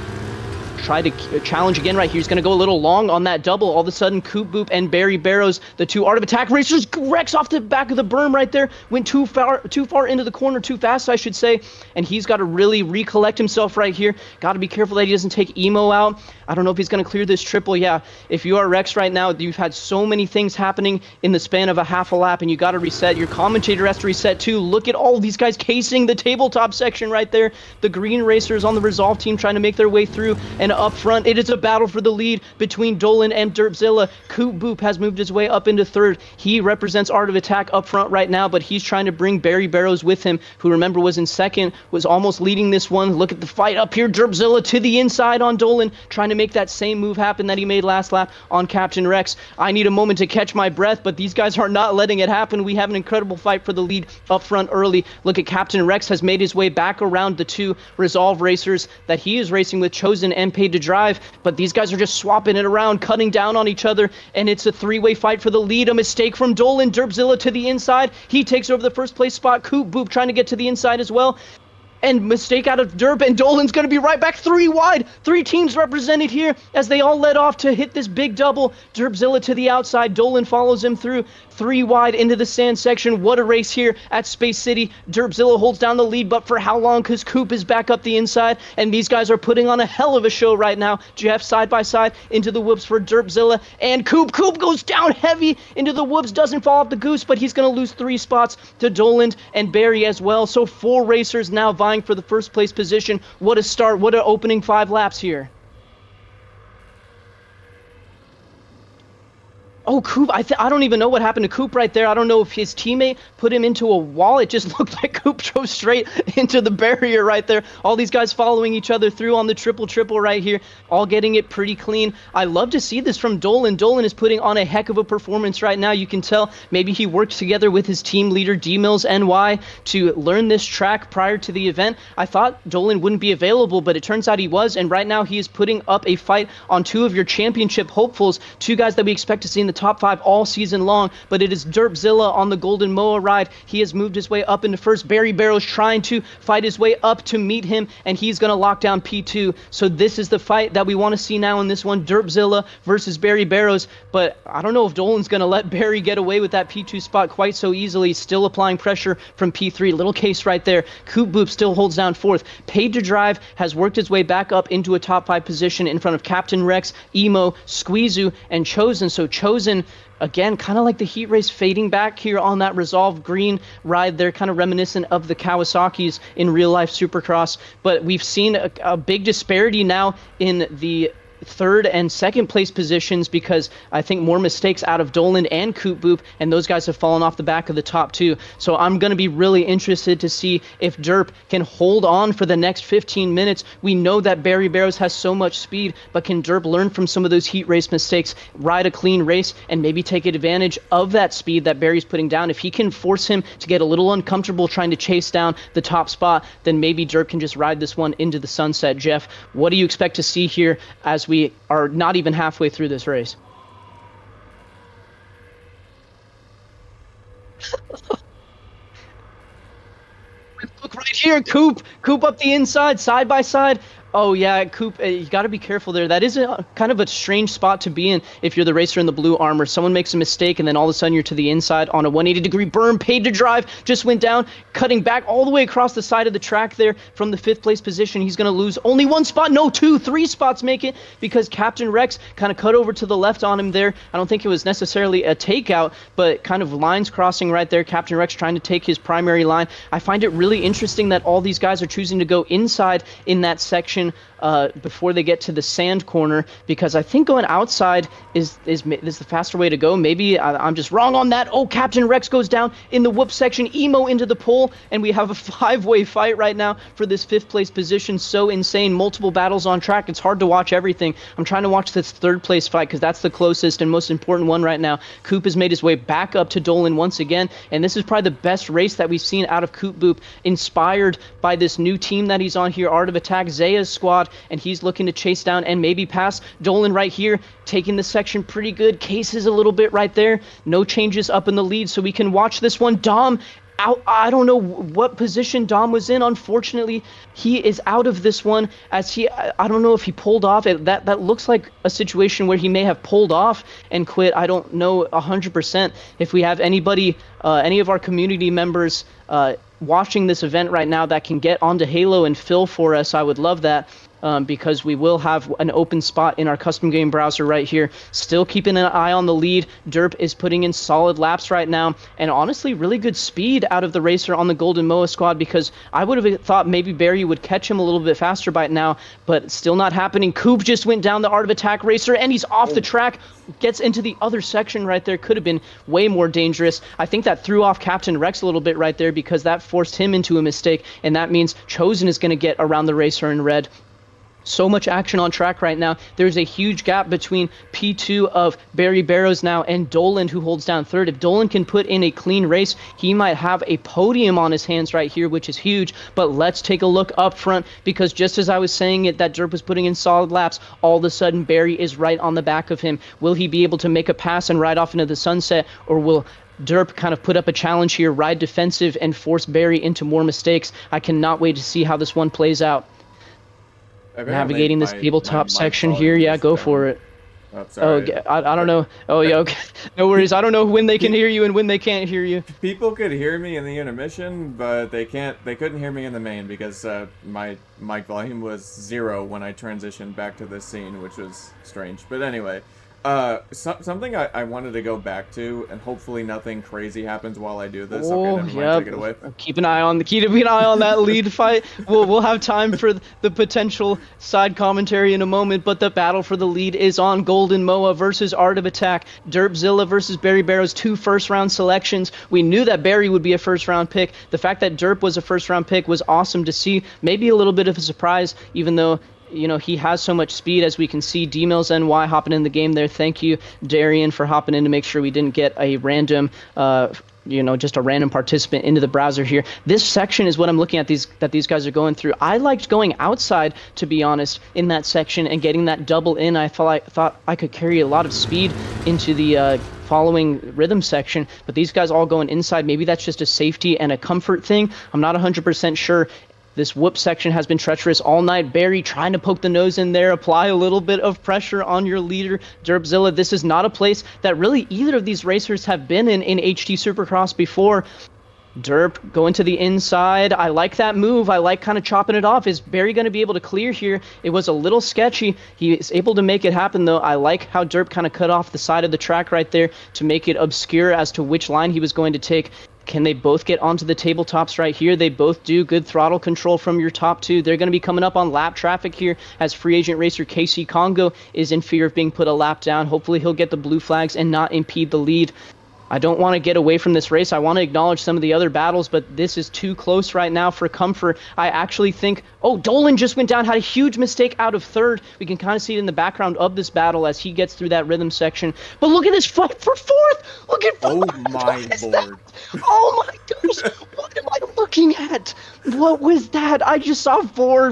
A: try to challenge again right here? He's going to go a little long on that double. All of a sudden, Coop Boop and Barry Barrows, the 2 Art of Attack racers, Rex off the back of the berm right there, went too far into the corner, too fast, I should say, and he's got to really recollect himself right here. Got to be careful that he doesn't take Emo out. I don't know if he's going to clear this triple. Yeah, if you are Rex right now, you've had so many things happening in the span of a half a lap, and you got to reset. Your commentator has to reset too. Look at all of these guys casing the tabletop section right there. The green racers on the Resolve team trying to make their way through, and up front, it is a battle for the lead between Dolan and Derpzilla. Coop Boop has moved his way up into 3rd. He represents Art of Attack up front right now, but he's trying to bring Barry Barrows with him, who, remember, was in 2nd, was almost leading this one. Look at the fight up here. Derpzilla to the inside on Dolan, trying to make that same move happen that he made last lap on Captain Rex. I need a moment to catch my breath, but these guys are not letting it happen. We have an incredible fight for the lead up front early. Look at Captain Rex has made his way back around the 2 Resolve racers that he is racing with, Chosen and Paid to Drive, but these guys are just swapping it around, cutting down on each other, and it's a 3-way fight for the lead. A mistake from Dolan. Derpzilla to the inside. He takes over the 1st place spot. Coop Boop trying to get to the inside as well. And mistake out of Derp, and Dolan's going to be right back 3 wide. 3 teams represented here as they all let off to hit this big double. Derpzilla to the outside. Dolan follows him through 3 wide into the sand section. What a race here at Space City. Derpzilla holds down the lead, but for how long? Because Coop is back up the inside, and these guys are putting on a hell of a show right now. Jeff side by side into the whoops for Derpzilla, and Coop goes down heavy into the whoops, doesn't fall off the goose, but he's going to lose 3 spots to Dolan and Barry as well. So 4 racers now vying for the 1st place position. What a start. What an opening 5 laps here. Oh, Coop, I don't even know what happened to Coop right there. I don't know if his teammate put him into a wall. It just looked like Coop drove straight into the barrier right there. All these guys following each other through on the triple right here, all getting it pretty clean. I love to see this from Dolan. Dolan is putting on a heck of a performance right now. You can tell maybe he worked together with his team leader, D-Mills NY, to learn this track prior to the event. I thought Dolan wouldn't be available, but it turns out he was, and right now he is putting up a fight on 2 of your championship hopefuls, 2 guys that we expect to see in the top 5 all season long. But it is Derpzilla on the Golden Moa ride. He has moved his way up into 1st. Barry Barrows trying to fight his way up to meet him, and he's going to lock down P2. So this is the fight that we want to see now in this one, Derpzilla versus Barry Barrows. But I don't know if Dolan's going to let Barry get away with that P2 spot quite so easily. Still applying pressure from P3. Little case right there. Coop Boop still holds down 4th. Paid to Drive has worked his way back up into a top 5 position in front of Captain Rex, Emo, Squeezu, and Chosen. So Chosen Chosen, again, kind of like the heat race, fading back here on that resolved green ride there, kind of reminiscent of the Kawasaki's in real life Supercross. But we've seen a big disparity now in the third and second place positions, because I think more mistakes out of Dolan and Coop Boop, and those guys have fallen off the back of the top two. So I'm going to be really interested to see if Derp can hold on for the next 15 minutes. We know that Barry Barrows has so much speed, but can Derp learn from some of those heat race mistakes, ride a clean race, and maybe take advantage of that speed that Barry's putting down? If he can force him to get a little uncomfortable trying to chase down the top spot, then maybe Derp can just ride this one into the sunset. Jeff, what do you expect to see here as we are not even halfway through this race? Look right here, Coop up the inside, side by side. Oh yeah, Coop, you got to be careful there. That is kind of a strange spot to be in if you're the racer in the blue armor. Someone makes a mistake, and then all of a sudden you're to the inside on a 180-degree berm. Paid to drive just went down, cutting back all the way across the side of the track there from the 5th place position. He's going to lose only 1 spot. No, 2, 3 spots make it, because Captain Rex kind of cut over to the left on him there. I don't think it was necessarily a takeout, but kind of lines crossing right there. Captain Rex trying to take his primary line. I find it really interesting that all these guys are choosing to go inside in that section before they get to the sand corner, because I think going outside is the faster way to go. Maybe I'm just wrong on that. Oh, Captain Rex goes down in the whoop section, Emo into the pole, and we have a 5-way fight right now for this 5th place position. So insane, multiple battles on track. It's hard to watch everything. I'm trying to watch this 3rd place fight because that's the closest and most important one right now. Coop has made his way back up to Dolan once again, and this is probably the best race that we've seen out of Coop Boop, inspired by this new team that he's on here, Art of Attack, Zaya's squad, and he's looking to chase down and maybe pass Dolan right here, taking the section pretty good. Cases a little bit right there. No changes up in the lead, so we can watch this one. Dom out. I don't know what position Dom was in. Unfortunately, he is out of this one, as I don't know if he pulled off. That looks like a situation where he may have pulled off and quit. I don't know 100%. If we have anybody, any of our community members watching this event right now that can get onto Halo and fill for us, I would love that. Because we will have an open spot in our custom game browser right here. Still keeping an eye on the lead. Derp is putting in solid laps right now, and honestly really good speed out of the racer on the Golden Moa squad, because I would have thought maybe Barry would catch him a little bit faster by now, but still not happening. Coop just went down the Art of Attack racer, and he's off the track, gets into the other section right there. Could have been way more dangerous. I think that threw off Captain Rex a little bit right there, because that forced him into a mistake, and that means Chosen is going to get around the racer in red. So much action on track right now. There's a huge gap between P2 of Barry Barrows now and Dolan, who holds down 3rd. If Dolan can put in a clean race, he might have a podium on his hands right here, which is huge. But let's take a look up front, because just as I was saying it, that Derp was putting in solid laps, all of a sudden Barry is right on the back of him. Will he be able to make a pass and ride off into the sunset, or will Derp kind of put up a challenge here, ride defensive, and force Barry into more mistakes? I cannot wait to see how this one plays out. Navigating this tabletop section here. Yeah, go for it.
F: Oh, sorry.
A: Oh, I don't know. Oh, yeah, okay. No worries. I don't know when they can hear you and when they can't hear you.
F: People could hear me in the intermission, but they couldn't hear me in the main, because my mic volume was 0 when I transitioned back to this scene, which was strange. But anyway, something I wanted to go back to, and hopefully nothing crazy happens while I do this.
A: Oh,
F: okay, never mind, take it away.
A: Keep an eye on that lead fight. We'll have time for the potential side commentary in a moment, but the battle for the lead is on. Golden Moa versus Art of Attack. Derpzilla versus Barry Barrows, 2 first-round selections. We knew that Barry would be a first-round pick. The fact that Derp was a first-round pick was awesome to see. Maybe a little bit of a surprise, even though, you know, he has so much speed, as we can see. D-Mills NY hopping in the game there. Thank you, Darian, for hopping in to make sure we didn't get a random, just a random participant into the browser here. This section is what I'm looking at that these guys are going through. I liked going outside, to be honest, in that section and getting that double in. I thought I could carry a lot of speed into the following rhythm section, but these guys all going inside. Maybe that's just a safety and a comfort thing. I'm not 100% sure. This whoop section has been treacherous all night. Barry trying to poke the nose in there, apply a little bit of pressure on your leader, Derpzilla. This is not a place that really either of these racers have been in HT Supercross before. Derp going to the inside. I like that move. I like kind of chopping it off. Is Barry going to be able to clear here? It was a little sketchy. He is able to make it happen, though. I like how Derp kind of cut off the side of the track right there to make it obscure as to which line he was going to take. Can they both get onto the tabletops right here? They both do. Good throttle control from your top two. They're going to be coming up on lap traffic here as free agent racer Casey Congo is in fear of being put a lap down. Hopefully he'll get the blue flags and not impede the lead. I don't want to get away from this race. I want to acknowledge some of the other battles, but this is too close right now for comfort. I actually think... Oh, Dolan just went down, had a huge mistake out of third. We can kind of see it in the background of this battle as he gets through that rhythm section. But look at this fight for fourth! Look at...
F: Oh my lord.
A: Oh my gosh! What am I looking at? What was that? I just saw four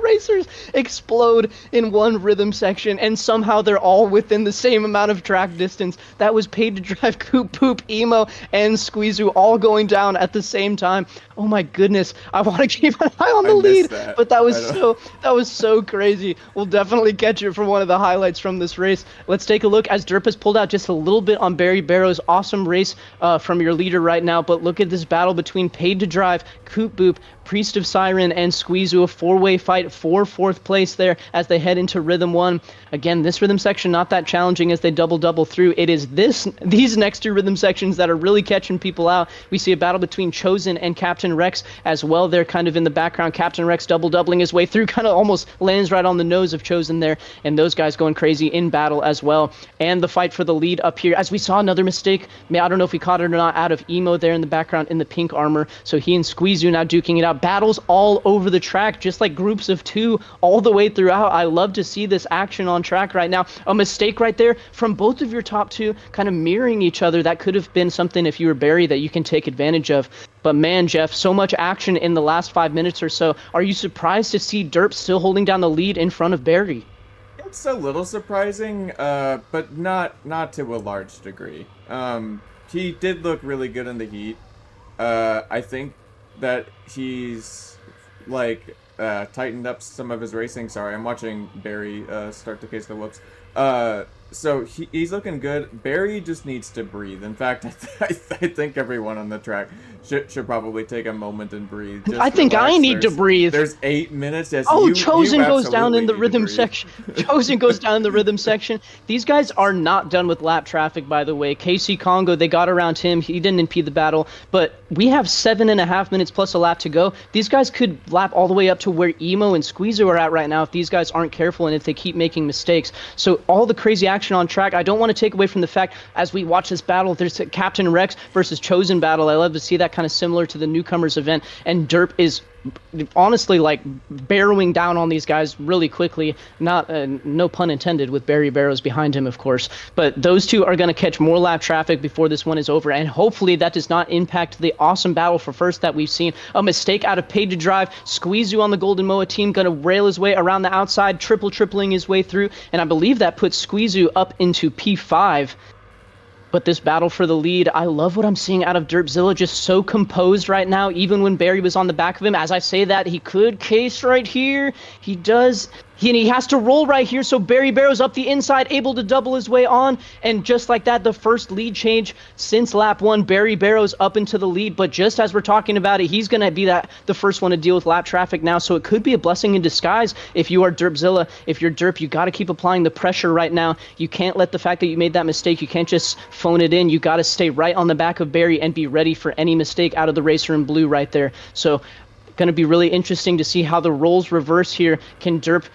A: racers explode in one rhythm section, and somehow they're all within the same amount of track distance. That was Paid to Drive, Coop Poop, Emo, and Squeezoo all going down at the same time. Oh my goodness! I want to keep an eye on the lead, but that was so crazy. We'll definitely catch it for one of the highlights from this race. Let's take a look as Derp has pulled out just a little bit on Barry Barrows. Awesome race from your leader right now, but look at this battle between Paid to Drive, Coop Boop, Priest of Siren, and Squeezoo. A four-way fight for fourth place there as they head into Rhythm 1. Again, this rhythm section not that challenging as they double through. It is these next two rhythm sections that are really catching people out. We see a battle between Chosen and Captain Rex as well. They're kind of in the background. Captain Rex doubling his way through, kind of almost lands right on the nose of Chosen there, and those guys going crazy in battle as well. And the fight for the lead up here, as we saw another mistake. I don't know if we caught it or not, out of Emo there in the background in the pink armor. So he and Squeezoo now duking it out. Battles all over the track, just like groups of two all the way throughout. I love to see this action on track right now. A mistake right there from both of your top two, kind of mirroring each other. That could have been something if you were Barry that you can take advantage of. But man, Jeff, so much action in the last 5 minutes or so. Are you surprised to see Derp still holding down the lead in front of Barry?
F: It's a little surprising, but not to a large degree. He did look really good in the heat. I think that he's tightened up some of his racing. Sorry, I'm watching Barry start to case the whoops. So he's looking good. Barry just needs to breathe. In fact, I think everyone on the track should probably take a moment and breathe. Just
A: I think
F: relax.
A: I need to breathe.
F: There's 8 minutes. Yes,
A: Oh,
F: you
A: Chosen goes down in the
F: absolutely need to
A: rhythm
F: breathe.
A: section. Chosen goes down in the rhythm section. These guys are not done with lap traffic, by the way. Casey Congo, they got around him. He didn't impede the battle. But we have 7.5 minutes plus a lap to go. These guys could lap all the way up to where Emo and Squeezer are at right now if these guys aren't careful and if they keep making mistakes. So all the crazy action on track. I don't want to take away from the fact, as we watch this battle, there's a Captain Rex versus Chosen battle. I love to see that, kind of similar to the newcomers event. And Derp is honestly like barrowing down on these guys really quickly. Not no pun intended with Barry Barrows behind him, of course, but those two are going to catch more lap traffic before this one is over, and hopefully that does not impact the awesome battle for first that we've seen. A mistake out of Paid to Drive. Squeezoo on the Golden Moa team going to rail his way around the outside, tripling his way through, and I believe that puts Squeezoo up into P5. But this battle for the lead, I love what I'm seeing out of Derpzilla, just so composed right now, even when Barry was on the back of him. As I say that, he could case right here. He does. He has to roll right here, so Barry Barrows up the inside, able to double his way on, and just like that, the first lead change since lap 1, Barry Barrows up into the lead. But just as we're talking about it, he's going to be the first one to deal with lap traffic now, so it could be a blessing in disguise if you are Derpzilla. If you're Derp, you got to keep applying the pressure right now. You can't let the fact that you made that mistake, you can't just phone it in. You got to stay right on the back of Barry and be ready for any mistake out of the racer in blue right there. So going to be really interesting to see how the roles reverse here. Can Derp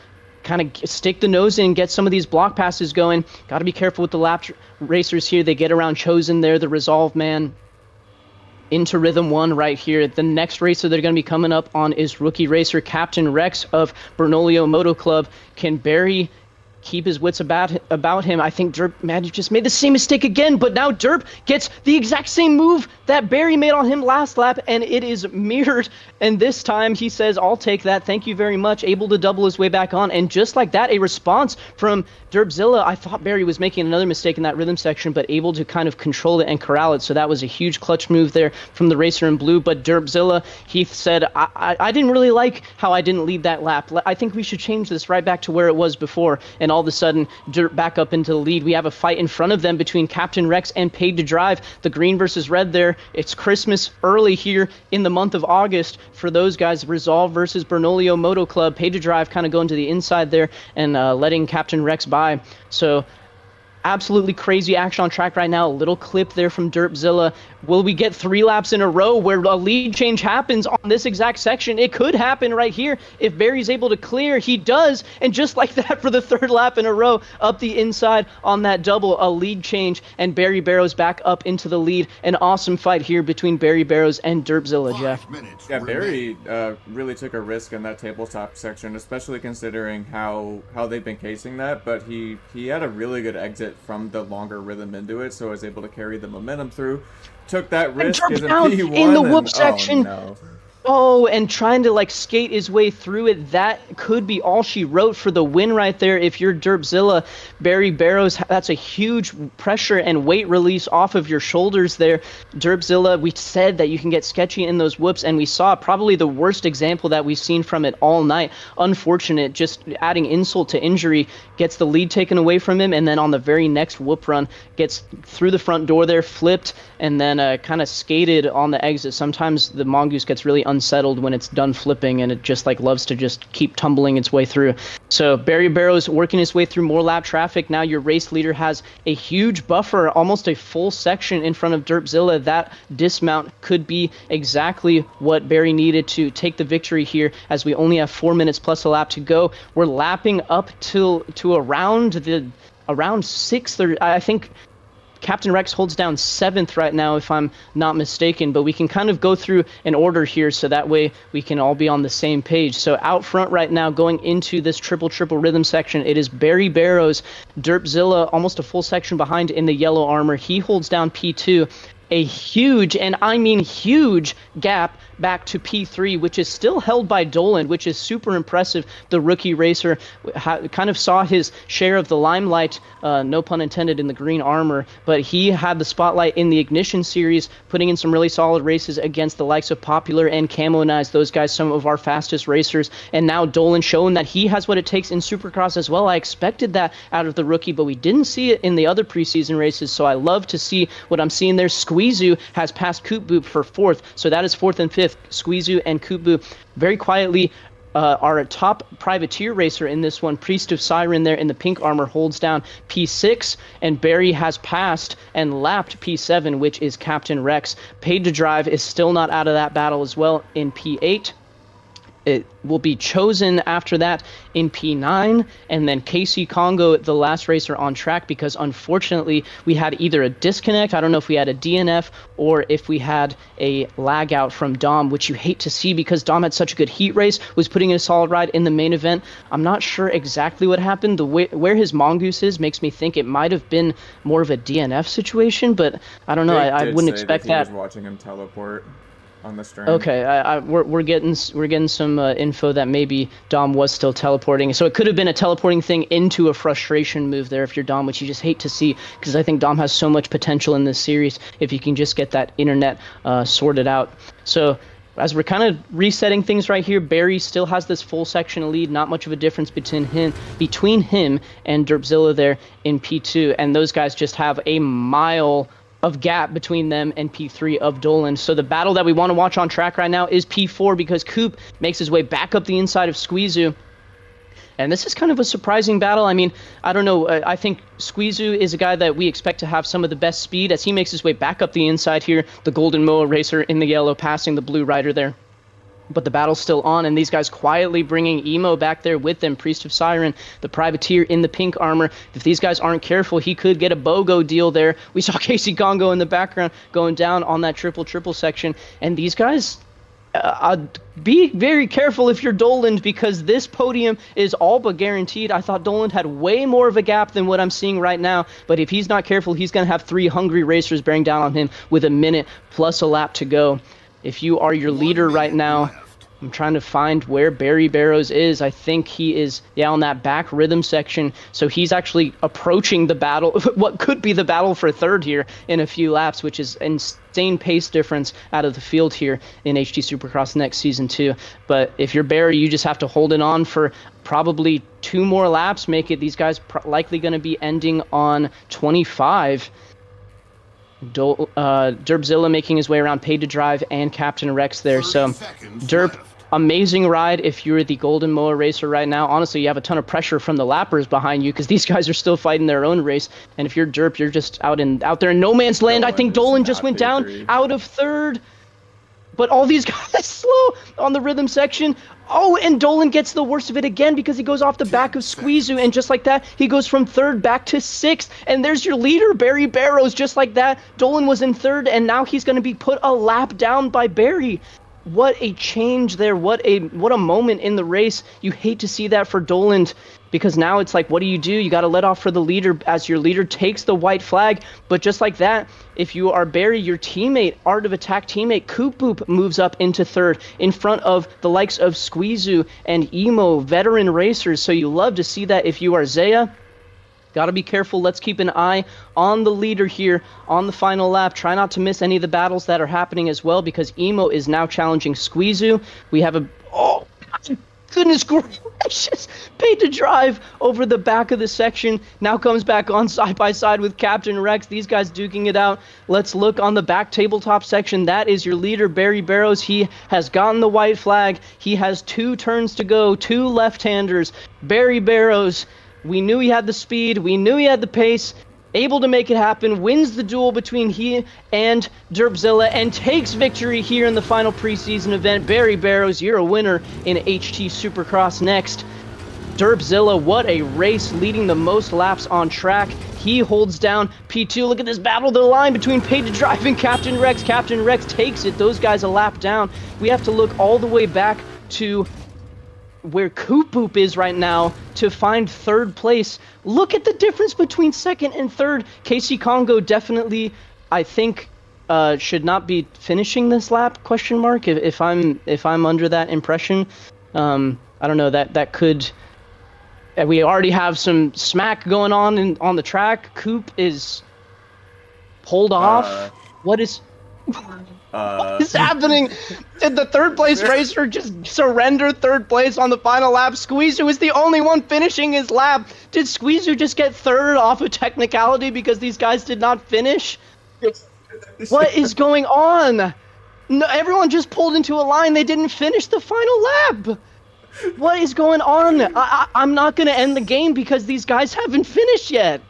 A: kind of stick the nose in and get some of these block passes going? Got to be careful with the lap racers here. They get around Chosen there, the Resolve man, into Rhythm 1 right here. The next racer they're going to be coming up on is rookie racer Captain Rex of Bernolio Moto Club. Can Barry keep his wits about him? I think Derp just made the same mistake again, but now Derp gets the exact same move that Barry made on him last lap, and it is mirrored, and this time he says, I'll take that, thank you very much, able to double his way back on, and just like that, a response from Derpzilla. I thought Barry was making another mistake in that rhythm section, but able to kind of control it and corral it, so that was a huge clutch move there from the racer in blue. But Derpzilla, he said, I didn't really like how I didn't lead that lap. I think we should change this right back to where it was before, and all of a sudden, Derp back up into the lead. We have a fight in front of them between Captain Rex and Paid to Drive. The green versus red there. there. It's Christmas early here in the month of August for those guys. Resolve versus Bernolio Moto Club. Pay to drive kind of going to the inside there and letting Captain Rex by. So absolutely crazy action on track right now. A little clip there from Derpzilla. Will we get 3 laps in a row where a lead change happens on this exact section? It could happen right here if Barry's able to clear. He does, and just like that for the 3rd lap in a row, up the inside on that double, a lead change, and Barry Barrows back up into the lead. An awesome fight here between Barry Barrows and Derpzilla, Jeff.
F: Yeah, Barry really took a risk in that tabletop section, especially considering how they've been casing that, but he had a really good exit from the longer rhythm into it, so I was able to carry the momentum through. Took that risk as a P1
A: in the whoop section.
F: Oh, no.
A: Oh, and trying to like skate his way through it. That could be all she wrote for the win right there. If you're Derpzilla, Barry Barrows, that's a huge pressure and weight release off of your shoulders there. Derpzilla, we said that you can get sketchy in those whoops, and we saw probably the worst example that we've seen from it all night. Unfortunate, just adding insult to injury, gets the lead taken away from him, and then on the very next whoop run, gets through the front door there, flipped, and then kind of skated on the exit. Sometimes the mongoose gets really unsettled when it's done flipping, and it just like loves to just keep tumbling its way through. So Barry Barrows working his way through more lap traffic. Now your race leader has a huge buffer, almost a full section in front of Derpzilla. That dismount could be exactly what Barry needed to take the victory here, as we only have 4 minutes plus a lap to go. We're lapping up to around 6th, or I think Captain Rex holds down 7th right now, if I'm not mistaken, but we can kind of go through an order here so that way we can all be on the same page. So out front right now, going into this triple rhythm section, it is Barry Barrows, Derpzilla almost a full section behind in the yellow armor. He holds down P2. A huge, and I mean huge, gap back to P3, which is still held by Dolan, which is super impressive. The rookie racer kind of saw his share of the limelight, no pun intended, in the green armor, but he had the spotlight in the Ignition series, putting in some really solid races against the likes of Popular and Camo-Nize, those guys, some of our fastest racers. And now Dolan showing that he has what it takes in Supercross as well. I expected that out of the rookie, but we didn't see it in the other preseason races, so I love to see what I'm seeing there. Squeezu has passed Koopboop for 4th, so that is 4th and 5th. Squeezu and Koopboop very quietly are a top privateer racer in this one. Priest of Siren there in the pink armor holds down P6, and Barry has passed and lapped P7, which is Captain Rex. Paid to Drive is still not out of that battle as well in P8. It will be chosen after that in P9, and then Casey Congo, the last racer on track, because unfortunately we had either a disconnect, I don't know if we had a DNF, or if we had a lag out from Dom, which you hate to see because Dom had such a good heat race, was putting in a solid ride in the main event. I'm not sure exactly what happened. The way where his mongoose is makes me think it might have been more of a DNF situation, but I don't know. I wouldn't expect that.
F: He was watching him teleport on the stream.
A: Okay, we're getting some info that maybe Dom was still teleporting, so it could have been a teleporting thing into a frustration move there if you're Dom, which you just hate to see, because I think Dom has so much potential in this series if you can just get that internet sorted out. So as we're kind of resetting things right here, Barry still has this full section lead, not much of a difference between him and Derpzilla there in P2, and those guys just have a mile of gap between them and P3 of Dolan. So the battle that we want to watch on track right now is P4, because Coop makes his way back up the inside of Squeezu. And this is kind of a surprising battle. I mean, I don't know. I think Squeezu is a guy that we expect to have some of the best speed as he makes his way back up the inside here. The Golden Moa racer in the yellow passing the blue rider there. But the battle's still on, and these guys quietly bringing Emo back there with them. Priest of Siren, the privateer in the pink armor. If these guys aren't careful, he could get a BOGO deal there. We saw Casey Congo in the background going down on that triple section. And these guys, be very careful if you're Dolan, because this podium is all but guaranteed. I thought Dolan had way more of a gap than what I'm seeing right now, but if he's not careful, he's going to have 3 hungry racers bearing down on him with a minute plus a lap to go. If you are your leader right now, I'm trying to find where Barry Barrows is. I think he is, on that back rhythm section. So he's actually approaching the battle, what could be the battle for 3rd here in a few laps, which is insane pace difference out of the field here in HT Supercross next season too. But if you're Barry, you just have to hold it on for probably 2 more laps, make it. These guys likely going to be ending on 25. Derpzilla making his way around, paid to drive, and Captain Rex there. So, Derp, amazing ride if you're the Golden Moa racer right now. Honestly, you have a ton of pressure from the lappers behind you because these guys are still fighting their own race. And if you're Derp, you're just out there in no man's land. I think Dolan just went down out of third. But all these guys slow on the rhythm section. Oh, and Dolan gets the worst of it again because he goes off the back of Squeezu, and just like that, he goes from third back to sixth. And there's your leader, Barry Barrows, just like that. Dolan was in third, and now he's going to be put a lap down by Barry. What a change there. What a moment in the race. You hate to see that for Dolan, because now it's like, what do? You got to let off for the leader as your leader takes the white flag. But just like that, if you are Barry, your teammate, Art of Attack teammate, Coop Boop moves up into third in front of the likes of Squeezu and Emo, veteran racers. So you love to see that if you are Zaya. Got to be careful. Let's keep an eye on the leader here on the final lap. Try not to miss any of the battles that are happening as well, because Emo is now challenging Squeezu. We have a... Oh, goodness gracious. Paid to drive over the back of the section. Now comes back on side by side with Captain Rex. These guys duking it out. Let's look on the back tabletop section. That is your leader, Barry Barrows. He has gotten the white flag. He has 2 turns to go. 2 left-handers. Barry Barrows... We knew he had the speed, we knew he had the pace, able to make it happen, wins the duel between he and Derpzilla, and takes victory here in the final preseason event. Barry Barrows, you're a winner in HT Supercross next. Derpzilla, what a race, leading the most laps on track. He holds down P2. Look at this battle of the line between Paid to Drive and Captain Rex. Captain Rex takes it. Those guys a lap down. We have to look all the way back to where Coop Boop is right now to find third place. Look at the difference between second and third. Casey Congo definitely, I think, should not be finishing this lap, question mark, if I'm under that impression. I don't know, that could... We already have some smack going on the track. Coop is pulled off. What is happening? Did the third place racer just surrender third place on the final lap? Squeezu is the only one finishing his lap. Did Squeezu just get third off of technicality because these guys did not finish? What is going on? No, everyone just pulled into a line. They didn't finish the final lap. What is going on? I'm not going to end the game because these guys haven't finished yet.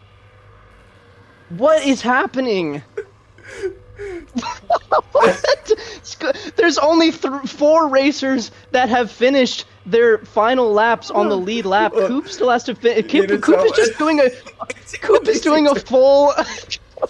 A: What is happening? What? There's only 4 racers that have finished their final laps on the lead lap. Coop still has to finish. Coop is just doing a... Coop is doing a full...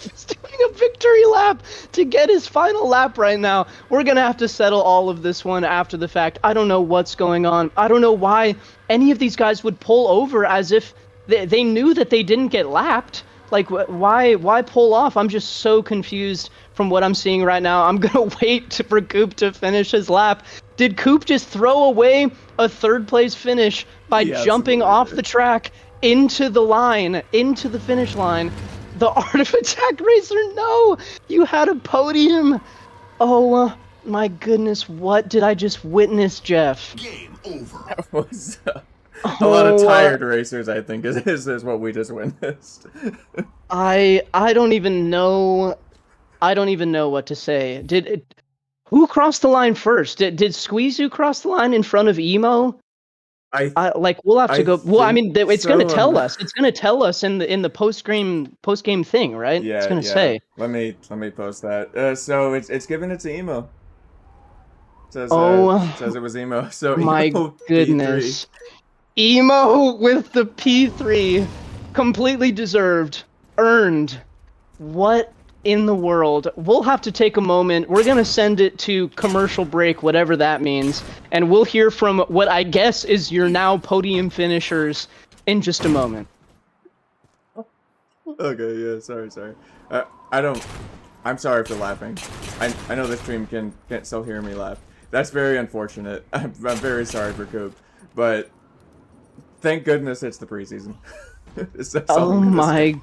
A: He's doing a victory lap to get his final lap right now. We're going to have to settle all of this one after the fact. I don't know what's going on. I don't know why any of these guys would pull over as if they knew that they didn't get lapped. Like, why pull off? I'm just so confused from what I'm seeing right now. I'm going to wait for Coop to finish his lap. Did Coop just throw away a third place finish by jumping off the track into the line, into the finish line? The Art of Attack racer, no! You had a podium! Oh my goodness, what did I just witness, Jeff?
F: Game over. That was a lot of tired racers, I think, is what we just witnessed.
A: I don't even know. I don't even know what to say. Who crossed the line first? Did Squeezu cross the line in front of Emo? We'll have to go. Well, I mean, it's going to tell us. It's going to tell us in the post game thing, right?
F: Yeah,
A: it's going to say.
F: Let me post that. So it's given it to Emo. It says it was Emo. So
A: my
F: Emo
A: goodness, P3. Emo with the P3, completely deserved, earned. What in the world? We'll have to take a moment. We're going to send it to commercial break, whatever that means, and we'll hear from what I guess is your now podium finishers in just a moment.
F: Okay, yeah, sorry. I'm sorry for laughing. I know the stream can't still hear me laugh. That's very unfortunate. I'm very sorry for Coop, but thank goodness it's the preseason.
A: Oh my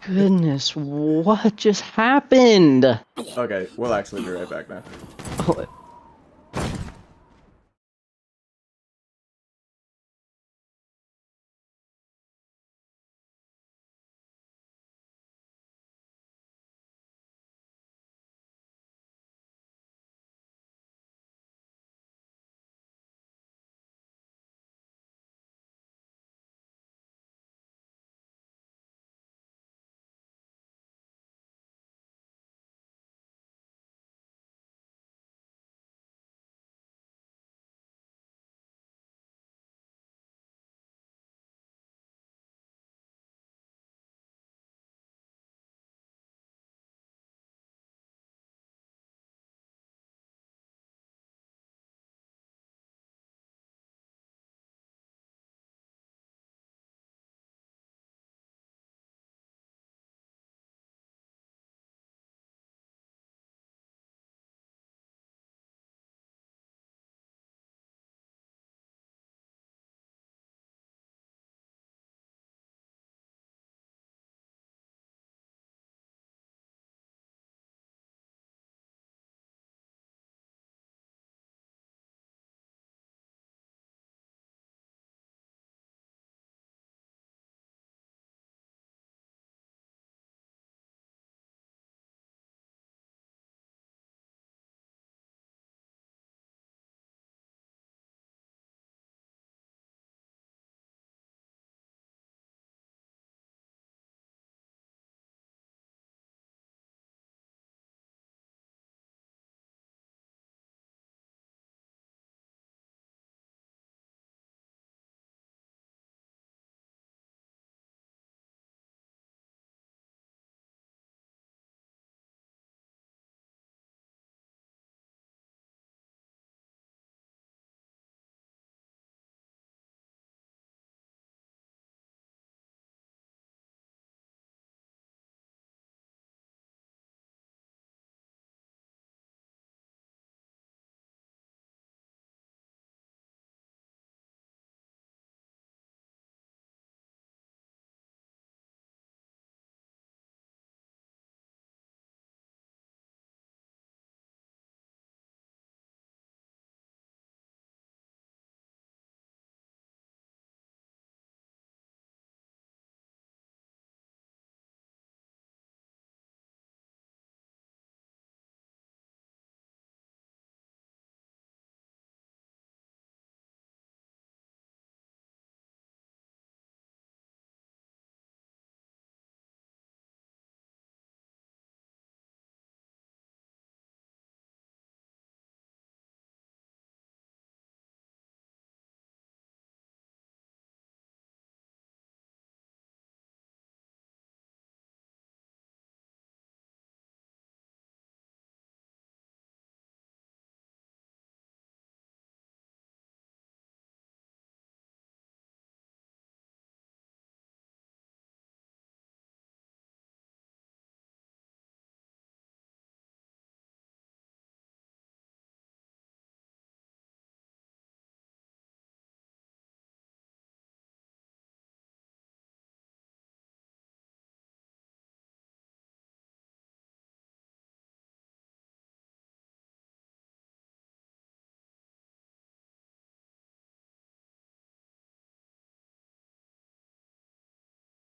A: goodness, what just happened?
F: Okay, we'll actually be right back now.
A: Oh,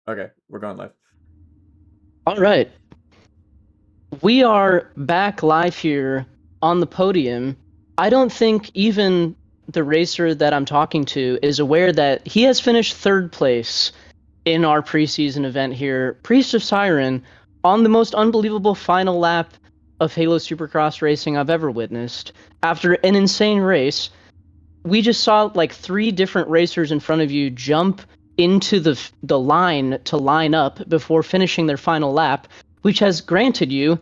F: Okay, we're going live.
A: All right. We are back live here on the podium. I don't think even the racer that I'm talking to is aware that he has finished third place in our preseason event here, Priest of Siren, on the most unbelievable final lap of Halo Supercross racing I've ever witnessed. After an insane race, we just saw like 3 different racers in front of you jump into the line to line up before finishing their final lap, which has granted you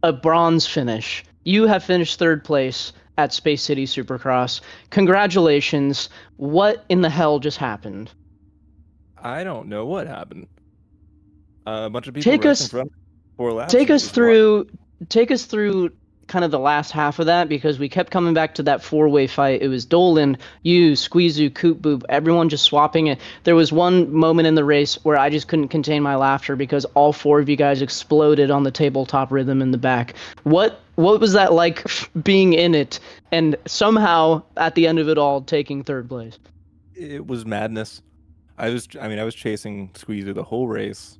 A: a bronze finish. You have finished third place at Space City Supercross. Congratulations. What in the hell just happened?
H: I don't know what happened. A bunch of people
A: Take
H: racing
A: us
H: from 4 laps.
A: take
H: and
A: us
H: just
A: through kind of the last half of that, because we kept coming back to that 4-way fight. It was Dolan, you, Squeezu, Coop Boop, everyone just swapping it. There was one moment in the race where I just couldn't contain my laughter because all 4 of you guys exploded on the tabletop rhythm in the back. What was that like being in it and somehow at the end of it all taking third place?
H: It was madness. I was chasing Squeezer the whole race,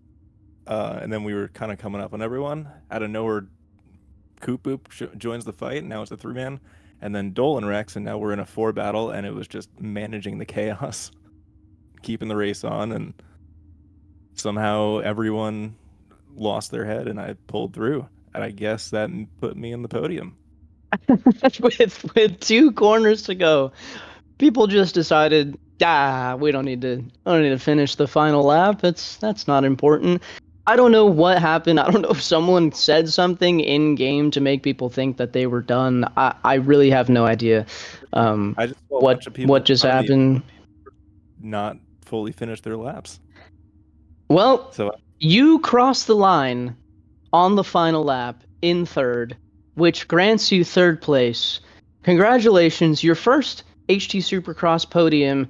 H: and then we were kind of coming up on everyone. Out of nowhere, Coop Boop joins the fight, and now it's a 3-man. And then Dolan wrecks, and now we're in a 4 battle, and it was just managing the chaos, keeping the race on, and somehow everyone lost their head, and I pulled through. And I guess that put me in the podium.
A: with 2 corners to go, people just decided, we don't need to finish the final lap. That's not important. I don't know what happened. I don't know if someone said something in game to make people think that they were done. I really have no idea.
H: I just saw a bunch of people
A: what just happened.
H: Not fully finish their laps.
A: Well,
H: So
A: you crossed the line on the final lap in third, which grants you third place. Congratulations, your first HT Supercross podium,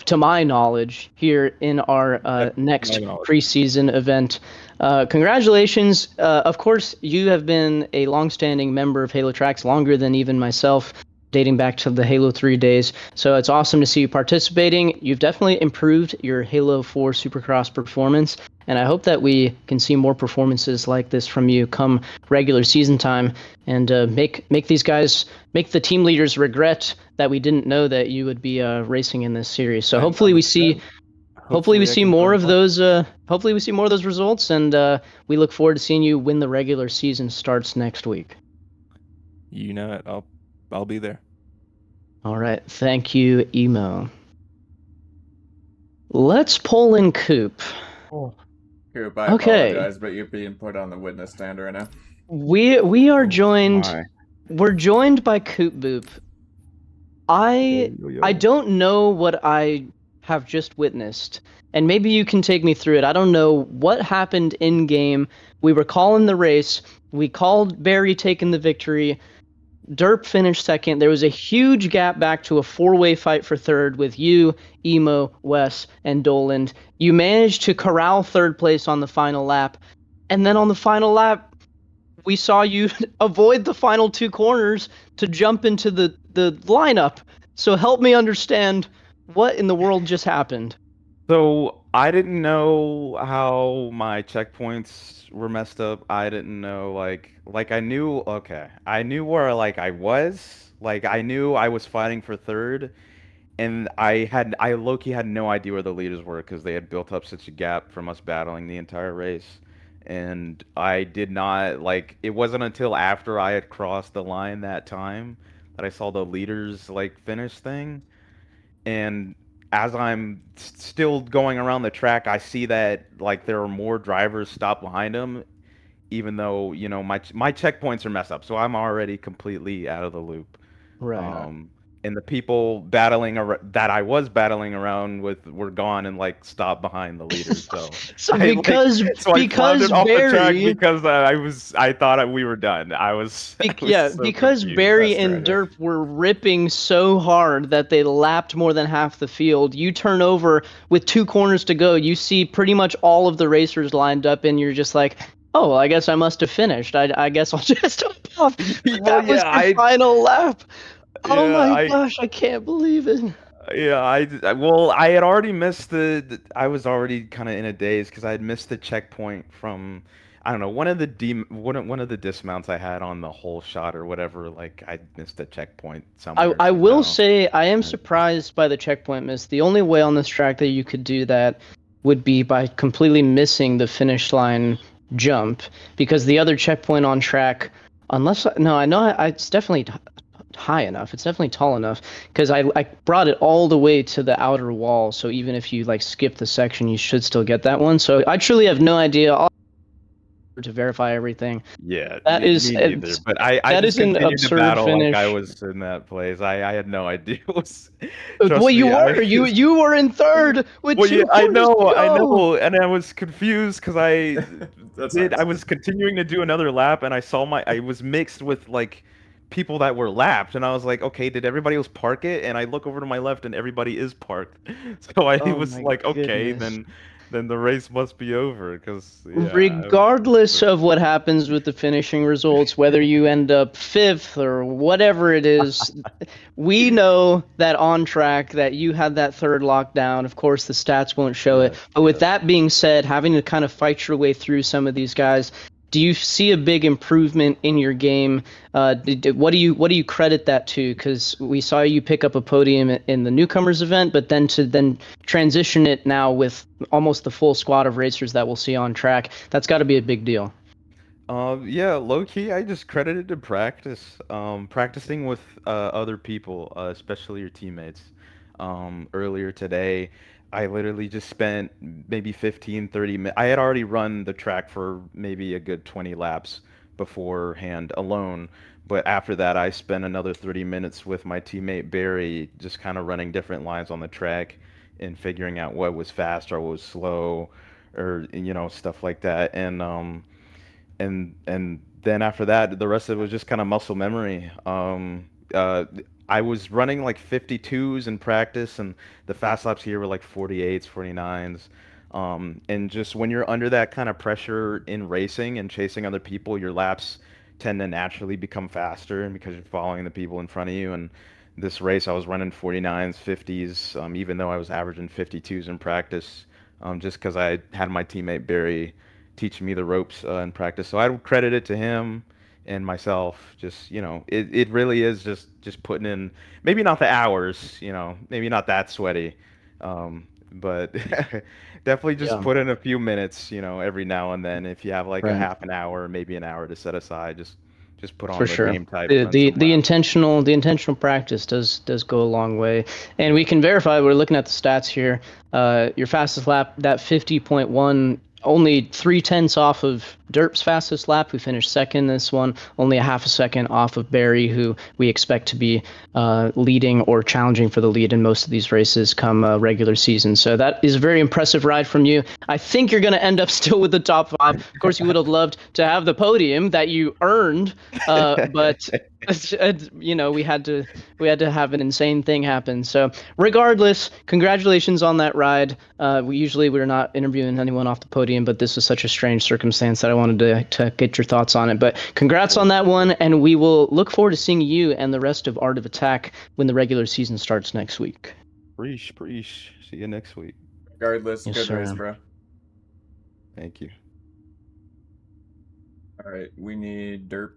A: to my knowledge, here in our next preseason event. Congratulations. Of course, you have been a long-standing member of Halo Tracks, longer than even myself, dating back to the Halo 3 days. So it's awesome to see you participating. You've definitely improved your Halo 4 Supercross performance, and I hope that we can see more performances like this from you come regular season time, and make the team leaders regret that we didn't know that you would be racing in this series. So hopefully we see more of those. Hopefully we see more of those results, and we look forward to seeing you when the regular season starts next week.
H: you know it. I'll be there.
A: All right, thank you, Emo. Let's pull in Coop.
F: Coop, I apologize, but you're being put on the witness stand right now.
A: We are joined. We're joined by Coop Boop. I don't know what I have just witnessed, and maybe you can take me through it. I don't know what happened in game. We were calling the race. We called Barry taking the victory. Derp finished second. There was a huge gap back to a 4-way fight for third with you, Emo, Wes, and Dolan. You managed to corral third place on the final lap. And then on the final lap, we saw you avoid the final 2 corners to jump into the lineup. So help me understand what in the world just happened.
I: So I didn't know how my checkpoints were messed up. I didn't know like I knew I knew where I was. I knew I was fighting for third, and I low-key had no idea where the leaders were because they had built up such a gap from us battling the entire race. And I did not it wasn't until after I had crossed the line that time that I saw the leaders finish thing. And as I'm still going around the track, I see that there are more drivers stopped behind them, even though my checkpoints are messed up, so I'm already completely out of the loop.
A: Right.
I: And the people that I was battling around with were gone and stopped behind the leaders. So
A: because
I: I floated off the track
A: Barry,
I: because I thought we were done.
A: because Barry and Derp were ripping so hard that they lapped more than half the field. You turn over with 2 corners to go. You see pretty much all of the racers lined up, and you're just like, oh, well, I guess I must have finished. I guess I'll just jump off. That was the final lap. Oh my gosh, I can't believe it.
I: Yeah, well, I had already missed I was already kind of in a daze because I had missed the checkpoint from, I don't know, one of the dismounts I had on the whole shot or whatever. Like I missed a checkpoint somewhere
A: I will
I: somehow.
A: say I am
I: Uh,
A: surprised by the checkpoint miss. The only way on this track that you could do that would be by completely missing the finish line jump, because the other checkpoint on track, unless no, I know it's definitely high enough. It's definitely tall enough because I brought it all the way to the outer wall. So even if you like skip the section, you should still get that one. So I truly have no idea. To verify everything.
I: Yeah,
A: That is
I: me neither. But I
A: that
I: just
A: is an
I: continued to
A: absurd
I: battle like I
A: finish.
I: was in that place. I had no idea.
A: Well,
I: Trust
A: you
I: me,
A: were you were in third with
I: Well,
A: two
I: yeah, I
A: quarters to go.
I: know, and I was confused because
F: That's
I: I was continuing to do another lap, and I was mixed with like people that were lapped, and I was like, okay, did everybody else park it? And I look over to my left, and everybody is parked. So I
A: Oh
I: was
A: my
I: like, okay,
A: goodness.
I: then the race must be over, because yeah.
A: Regardless of what happens with the finishing results, whether you end up fifth or whatever it is, we know that on track that you had that third lockdown. Of course, the stats won't show it. But with that being said, having to kind of fight your way through some of these guys, do you see a big improvement in your game? What do you credit that to? Because we saw you pick up a podium in the newcomers event, but then to transition it now with almost the full squad of racers that we'll see on track, that's got to be a big deal.
I: Yeah, low key, I just credited to practice. Practicing with other people, especially your teammates. Earlier today, I literally just spent maybe 15, 30 minutes. I had already run the track for maybe a good 20 laps beforehand alone, but after that, I spent another 30 minutes with my teammate Barry, just kind of running different lines on the track and figuring out what was fast or what was slow, or stuff like that. And then after that, the rest of it was just kind of muscle memory. I was running like 52s in practice, and the fast laps here were like 48s, 49s. And just when you're under that kind of pressure in racing and chasing other people, your laps tend to naturally become faster, and because you're following the people in front of you. And this race, I was running 49s, 50s, even though I was averaging 52s in practice, just because I had my teammate Barry teaching me the ropes in practice. So I would credit it to him and myself. Just it really is just putting in, maybe not the hours, maybe not that sweaty, but definitely just
A: Yeah.
I: put in a few minutes, every now and then. If you have like a
A: Right.
I: half an hour, maybe an hour to set aside, just put
A: For
I: on the
A: sure.
I: game type,
A: The,
I: run
A: the
I: some
A: the
I: laps.
A: intentional practice does go a long way. And we can verify, we're looking at the stats here. Your fastest lap, that 50.1, only 3/10 off of Derp's fastest lap, who finished second this one, only a half a second off of Barry, who we expect to be leading or challenging for the lead in most of these races come regular season. So that is a very impressive ride from you. I think you're going to end up still with the top 5. Of course, you would have loved to have the podium that you earned, but we had to have an insane thing happen. So regardless, congratulations on that ride. We're not interviewing anyone off the podium, but this was such a strange circumstance that I wanted to get your thoughts on it. But congrats on that one, and we will look forward to seeing you and the rest of Art of Attack when the regular season starts next week.
I: Preach. See you next week.
F: Regardless,
A: Yes,
F: good
A: sir.
F: race, bro.
I: Thank you.
F: All right, we need Derp.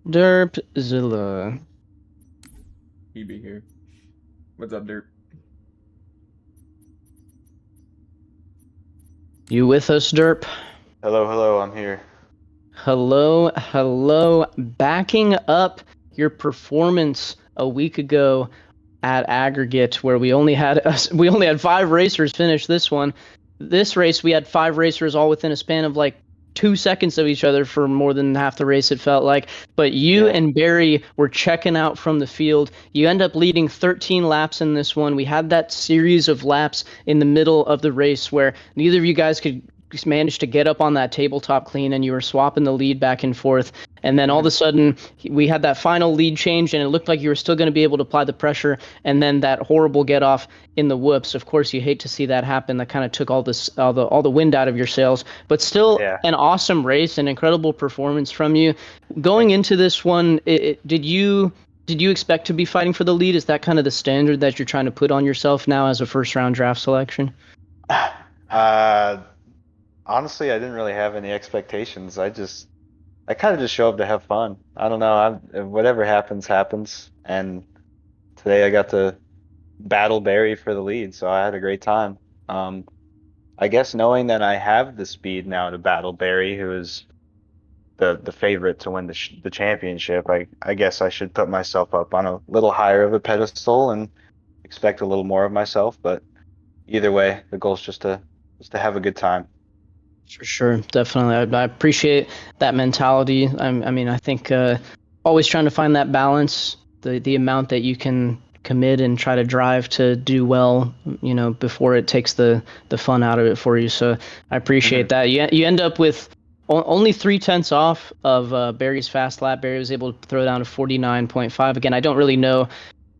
A: Derpzilla.
F: He be here. What's up, Derp?
A: You with us, Derp?
J: Hello, I'm here.
A: Hello. Backing up your performance a week ago at Aggregate, where we only had 5 racers finish this one. This race, we had 5 racers all within a span of like 2 seconds of each other for more than half the race, it felt like. But you and Barry were checking out from the field. You end up leading 13 laps in this one. We had that series of laps in the middle of the race where neither of you guys could manage to get up on that tabletop clean, and you were swapping the lead back and forth. And then all of a sudden, we had that final lead change, and it looked like you were still going to be able to apply the pressure. And then that horrible get off in the whoops. Of course, you hate to see that happen. That kind of took all the wind out of your sails. But still, an awesome race, an incredible performance from you. Going into this one, did you did you expect to be fighting for the lead? Is that kind of the standard that you're trying to put on yourself now as a first-round draft selection?
J: Honestly, I didn't really have any expectations. I kind of just show up to have fun. I don't know. Whatever happens, happens. And today I got to battle Barry for the lead, so I had a great time. I guess knowing that I have the speed now to battle Barry, who is the favorite to win the championship, I guess I should put myself up on a little higher of a pedestal and expect a little more of myself. But either way, the goal is just to have a good time.
A: For sure, definitely. I appreciate that mentality. I mean, I think always trying to find that balance, the amount that you can commit and try to drive to do well, before it takes the fun out of it for you. So I appreciate that. You end up with only 0.3 off of Barry's fast lap. Barry was able to throw down to 49.5. Again, I don't really know.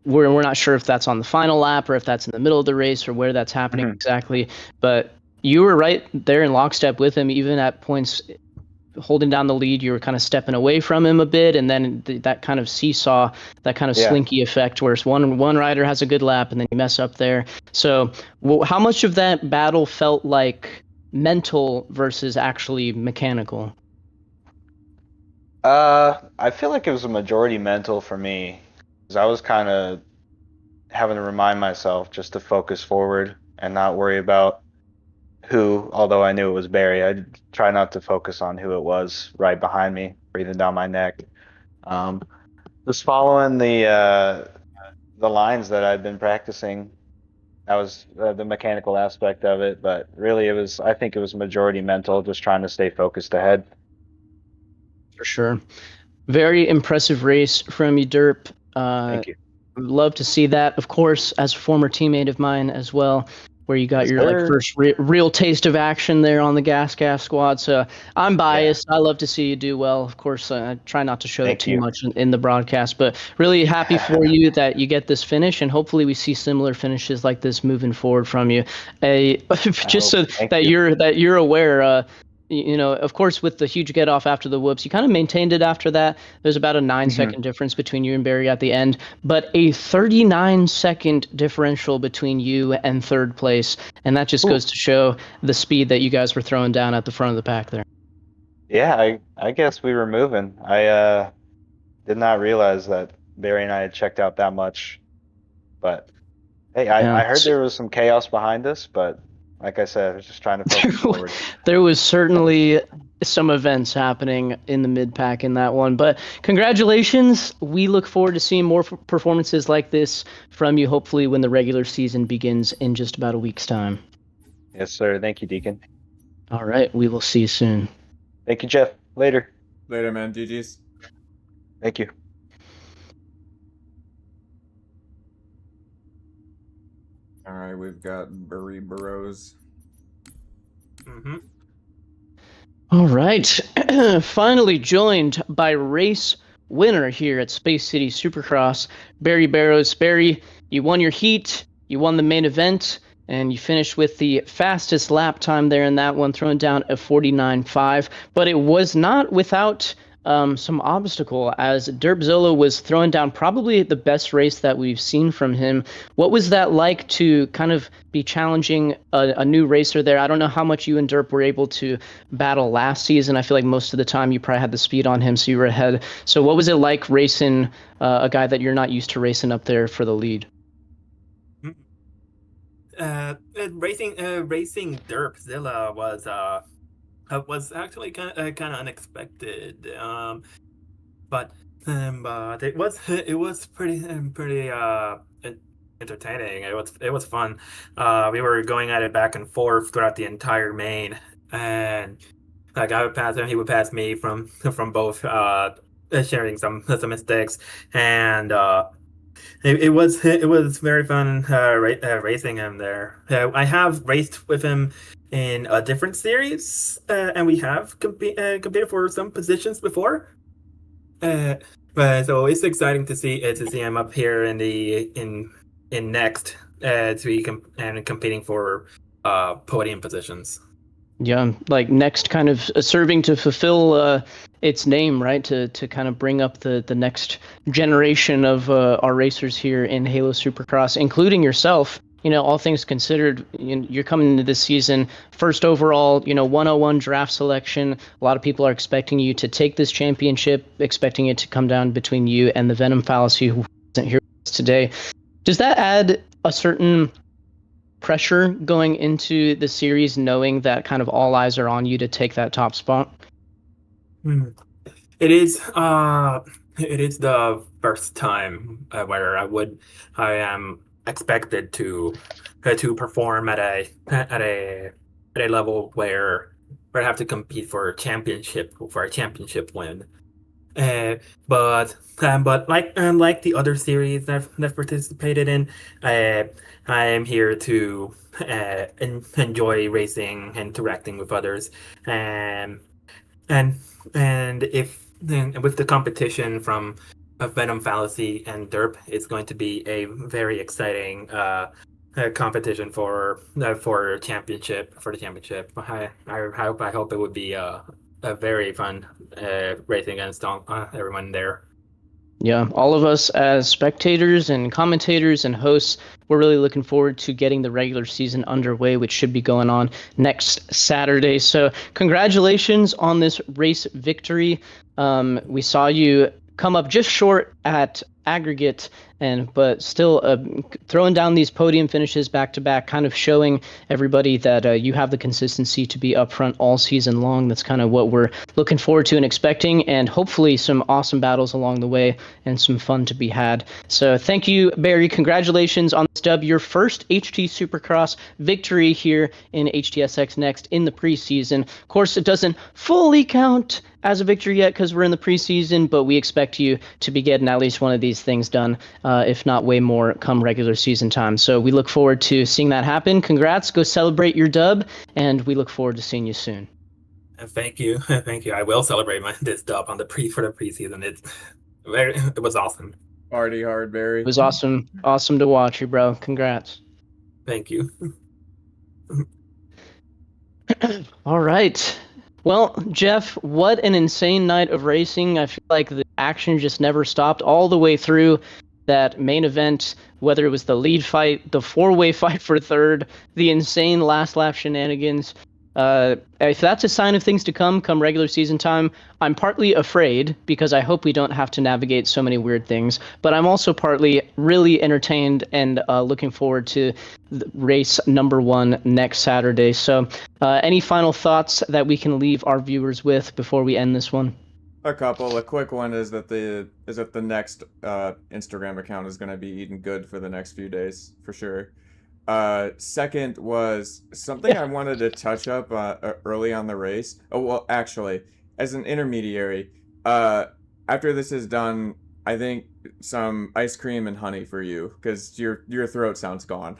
A: We're not sure if that's on the final lap or if that's in the middle of the race or where that's happening exactly, but you were right there in lockstep with him, even at points holding down the lead. You were kind of stepping away from him a bit, and then that kind of seesaw, that kind of slinky effect, where one rider has a good lap and then you mess up there. So how much of that battle felt like mental versus actually mechanical?
J: I feel like it was a majority mental for me, because I was kind of having to remind myself just to focus forward and not worry about who, although I knew it was Barry, I try not to focus on who it was right behind me, breathing down my neck. Just following the lines that I've been practicing. That was the mechanical aspect of it, but really I think it was majority mental, just trying to stay focused ahead.
A: For sure. Very impressive race from you, Derp.
J: Thank you.
A: Love to see that, of course, as a former teammate of mine as well, where you got your first real taste of action there on the Gas squad. So I'm biased. I love to see you do well. Of course, I try not to show that too much in the broadcast, but really happy for you that you get this finish, and hopefully we see similar finishes like this moving forward from you. Just so that you're aware. Of course, with the huge get off after the whoops, you kind of maintained it after that. There's about a 9-second difference between you and Barry at the end, but a 39-second differential between you and third place. And that just goes to show the speed that you guys were throwing down at the front of the pack there.
J: Yeah, I guess we were moving. I did not realize that Barry and I had checked out that much. But hey, I heard there was some chaos behind us, but like I said, I was just trying to focus forward.
A: There was certainly some events happening in the mid-pack in that one. But congratulations. We look forward to seeing more performances like this from you, hopefully when the regular season begins in just about a week's time.
J: Yes, sir. Thank you, Deacon.
A: All right. We will see you soon.
J: Thank you, Jeff. Later.
F: Later, man. GG's.
J: Thank you.
F: All right, we've got Burry Burrows.
A: All right. Finally joined by race winner here at Space City Supercross, Barry Barrows. Barry, you won your heat, you won the main event, and you finished with the fastest lap time there in that one, throwing down a 49.5. But it was not without some obstacle, as Derp Zolo was throwing down probably the best race that we've seen from him. What was that like to kind of be challenging a new racer there? I don't know how much you and Derp were able to battle last season. I feel like most of the time you probably had the speed on him, so you were ahead. So what was it like racing a guy that you're not used to racing up there for the lead?
D: Racing Derp Zilla was actually kind of unexpected, but it was pretty entertaining. It was fun. We were going at it back and forth throughout the entire main, and like I would pass him, he would pass me from both, sharing some mistakes, and it was very fun racing him there. I have raced with him in a different series, and we have competed for some positions before. But so it's exciting to see him up here in next to be competing for podium positions.
A: Yeah, like next kind of serving to fulfill its name, right? To kind of bring up the next generation of our racers here in Halo Supercross, including yourself. You know, all things considered, you're coming into this season first overall, 101 draft selection. A lot of people are expecting you to take this championship, expecting it to come down between you and the Venom Fallacy, who isn't here with us today. Does that add a certain pressure going into the series, knowing that kind of all eyes are on you to take that top spot?
D: It is. It is the first time where I am expected to perform at a level where I have to compete for a championship win. Uh, but like the other series that I've participated in, I am here to enjoy racing, interacting with others, and and if then with the competition from Venom Fallacy and Derp, it's going to be a very exciting competition for the championship. I hope it would be a very fun racing against everyone there.
A: Yeah, all of us as spectators and commentators and hosts, we're really looking forward to getting the regular season underway, which should be going on next Saturday. So congratulations on this race victory. We saw you come up just short at aggregate, but still throwing down these podium finishes back to back, kind of showing everybody that you have the consistency to be up front all season long. That's kind of what we're looking forward to and expecting, and hopefully some awesome battles along the way and some fun to be had. So thank you, Barry. Congratulations on this dub, your first HT Supercross victory here in HTSX Next in the preseason. Of course, it doesn't fully count as a victory yet because we're in the preseason, but we expect you to be getting at least one of these things done, if not way more, come regular season time. So we look forward to seeing that happen. Congrats, go celebrate your dub, and we look forward to seeing you soon.
D: Thank you, thank you. I will celebrate this dub on the preseason. It was awesome.
F: Party hard, Barry.
A: It was awesome to watch you, bro. Congrats.
D: Thank you.
A: All right. Well, Jeff, what an insane night of racing. I feel like the action just never stopped all the way through that main event, whether it was the lead fight, the four-way fight for third, the insane last lap shenanigans. If that's a sign of things to come regular season time, I'm partly afraid because I hope we don't have to navigate so many weird things, but I'm also partly really entertained and looking forward to race number 1 next Saturday. So any final thoughts that we can leave our viewers with before we end this one?
F: A couple. A quick one is that the next Instagram account is going to be eating good for the next few days, for sure. Second was something I wanted to touch up early on the race. Oh, well, actually, as an intermediary, after this is done, I think some ice cream and honey for you, because your throat sounds gone.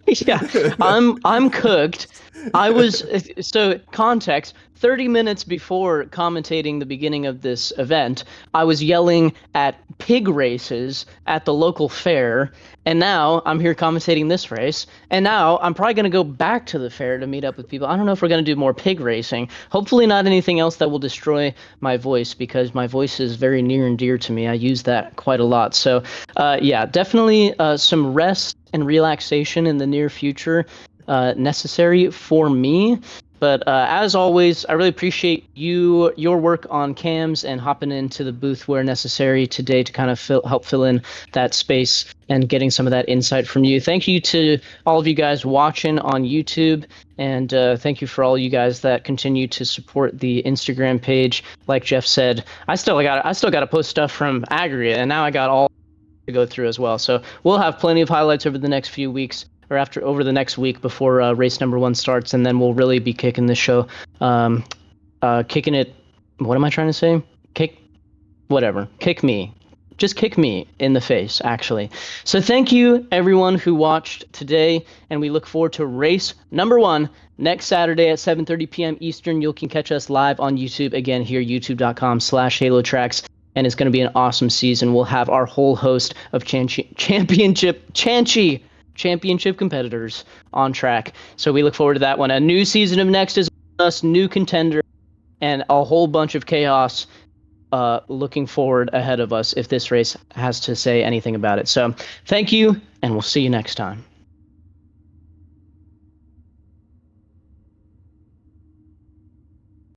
A: Yeah, I'm cooked. I was, so context, 30 minutes before commentating the beginning of this event, I was yelling at pig races at the local fair, and now I'm here commentating this race, and now I'm probably going to go back to the fair to meet up with people. I don't know if we're going to do more pig racing. Hopefully not anything else that will destroy my voice, because my voice is very near and dear to me. I use that quite a lot. So yeah, definitely some rest and relaxation in the near future necessary for me. But as always, I really appreciate your work on cams and hopping into the booth where necessary today to kind of help fill in that space and getting some of that insight from you. Thank you to all of you guys watching on YouTube, and thank you for all you guys that continue to support the Instagram page. Like Jeff said, I still got to post stuff from aggregate, and now I got all to go through as well. So we'll have plenty of highlights over the next few weeks, or over the next week before race number 1 starts, and then we'll really be kicking the show, kicking it. What am I trying to say? Kick me. Just kick me in the face, actually. So thank you, everyone who watched today, and we look forward to race number 1 next Saturday at 7:30 p.m. Eastern. You can catch us live on YouTube, again, here, youtube.com/HaloTracks. And it's going to be an awesome season. We'll have our whole host of championship championship competitors on track. So we look forward to that one. A new season of Next is with us, new contender, and a whole bunch of chaos looking forward ahead of us if this race has to say anything about it. So thank you, and we'll see you next time.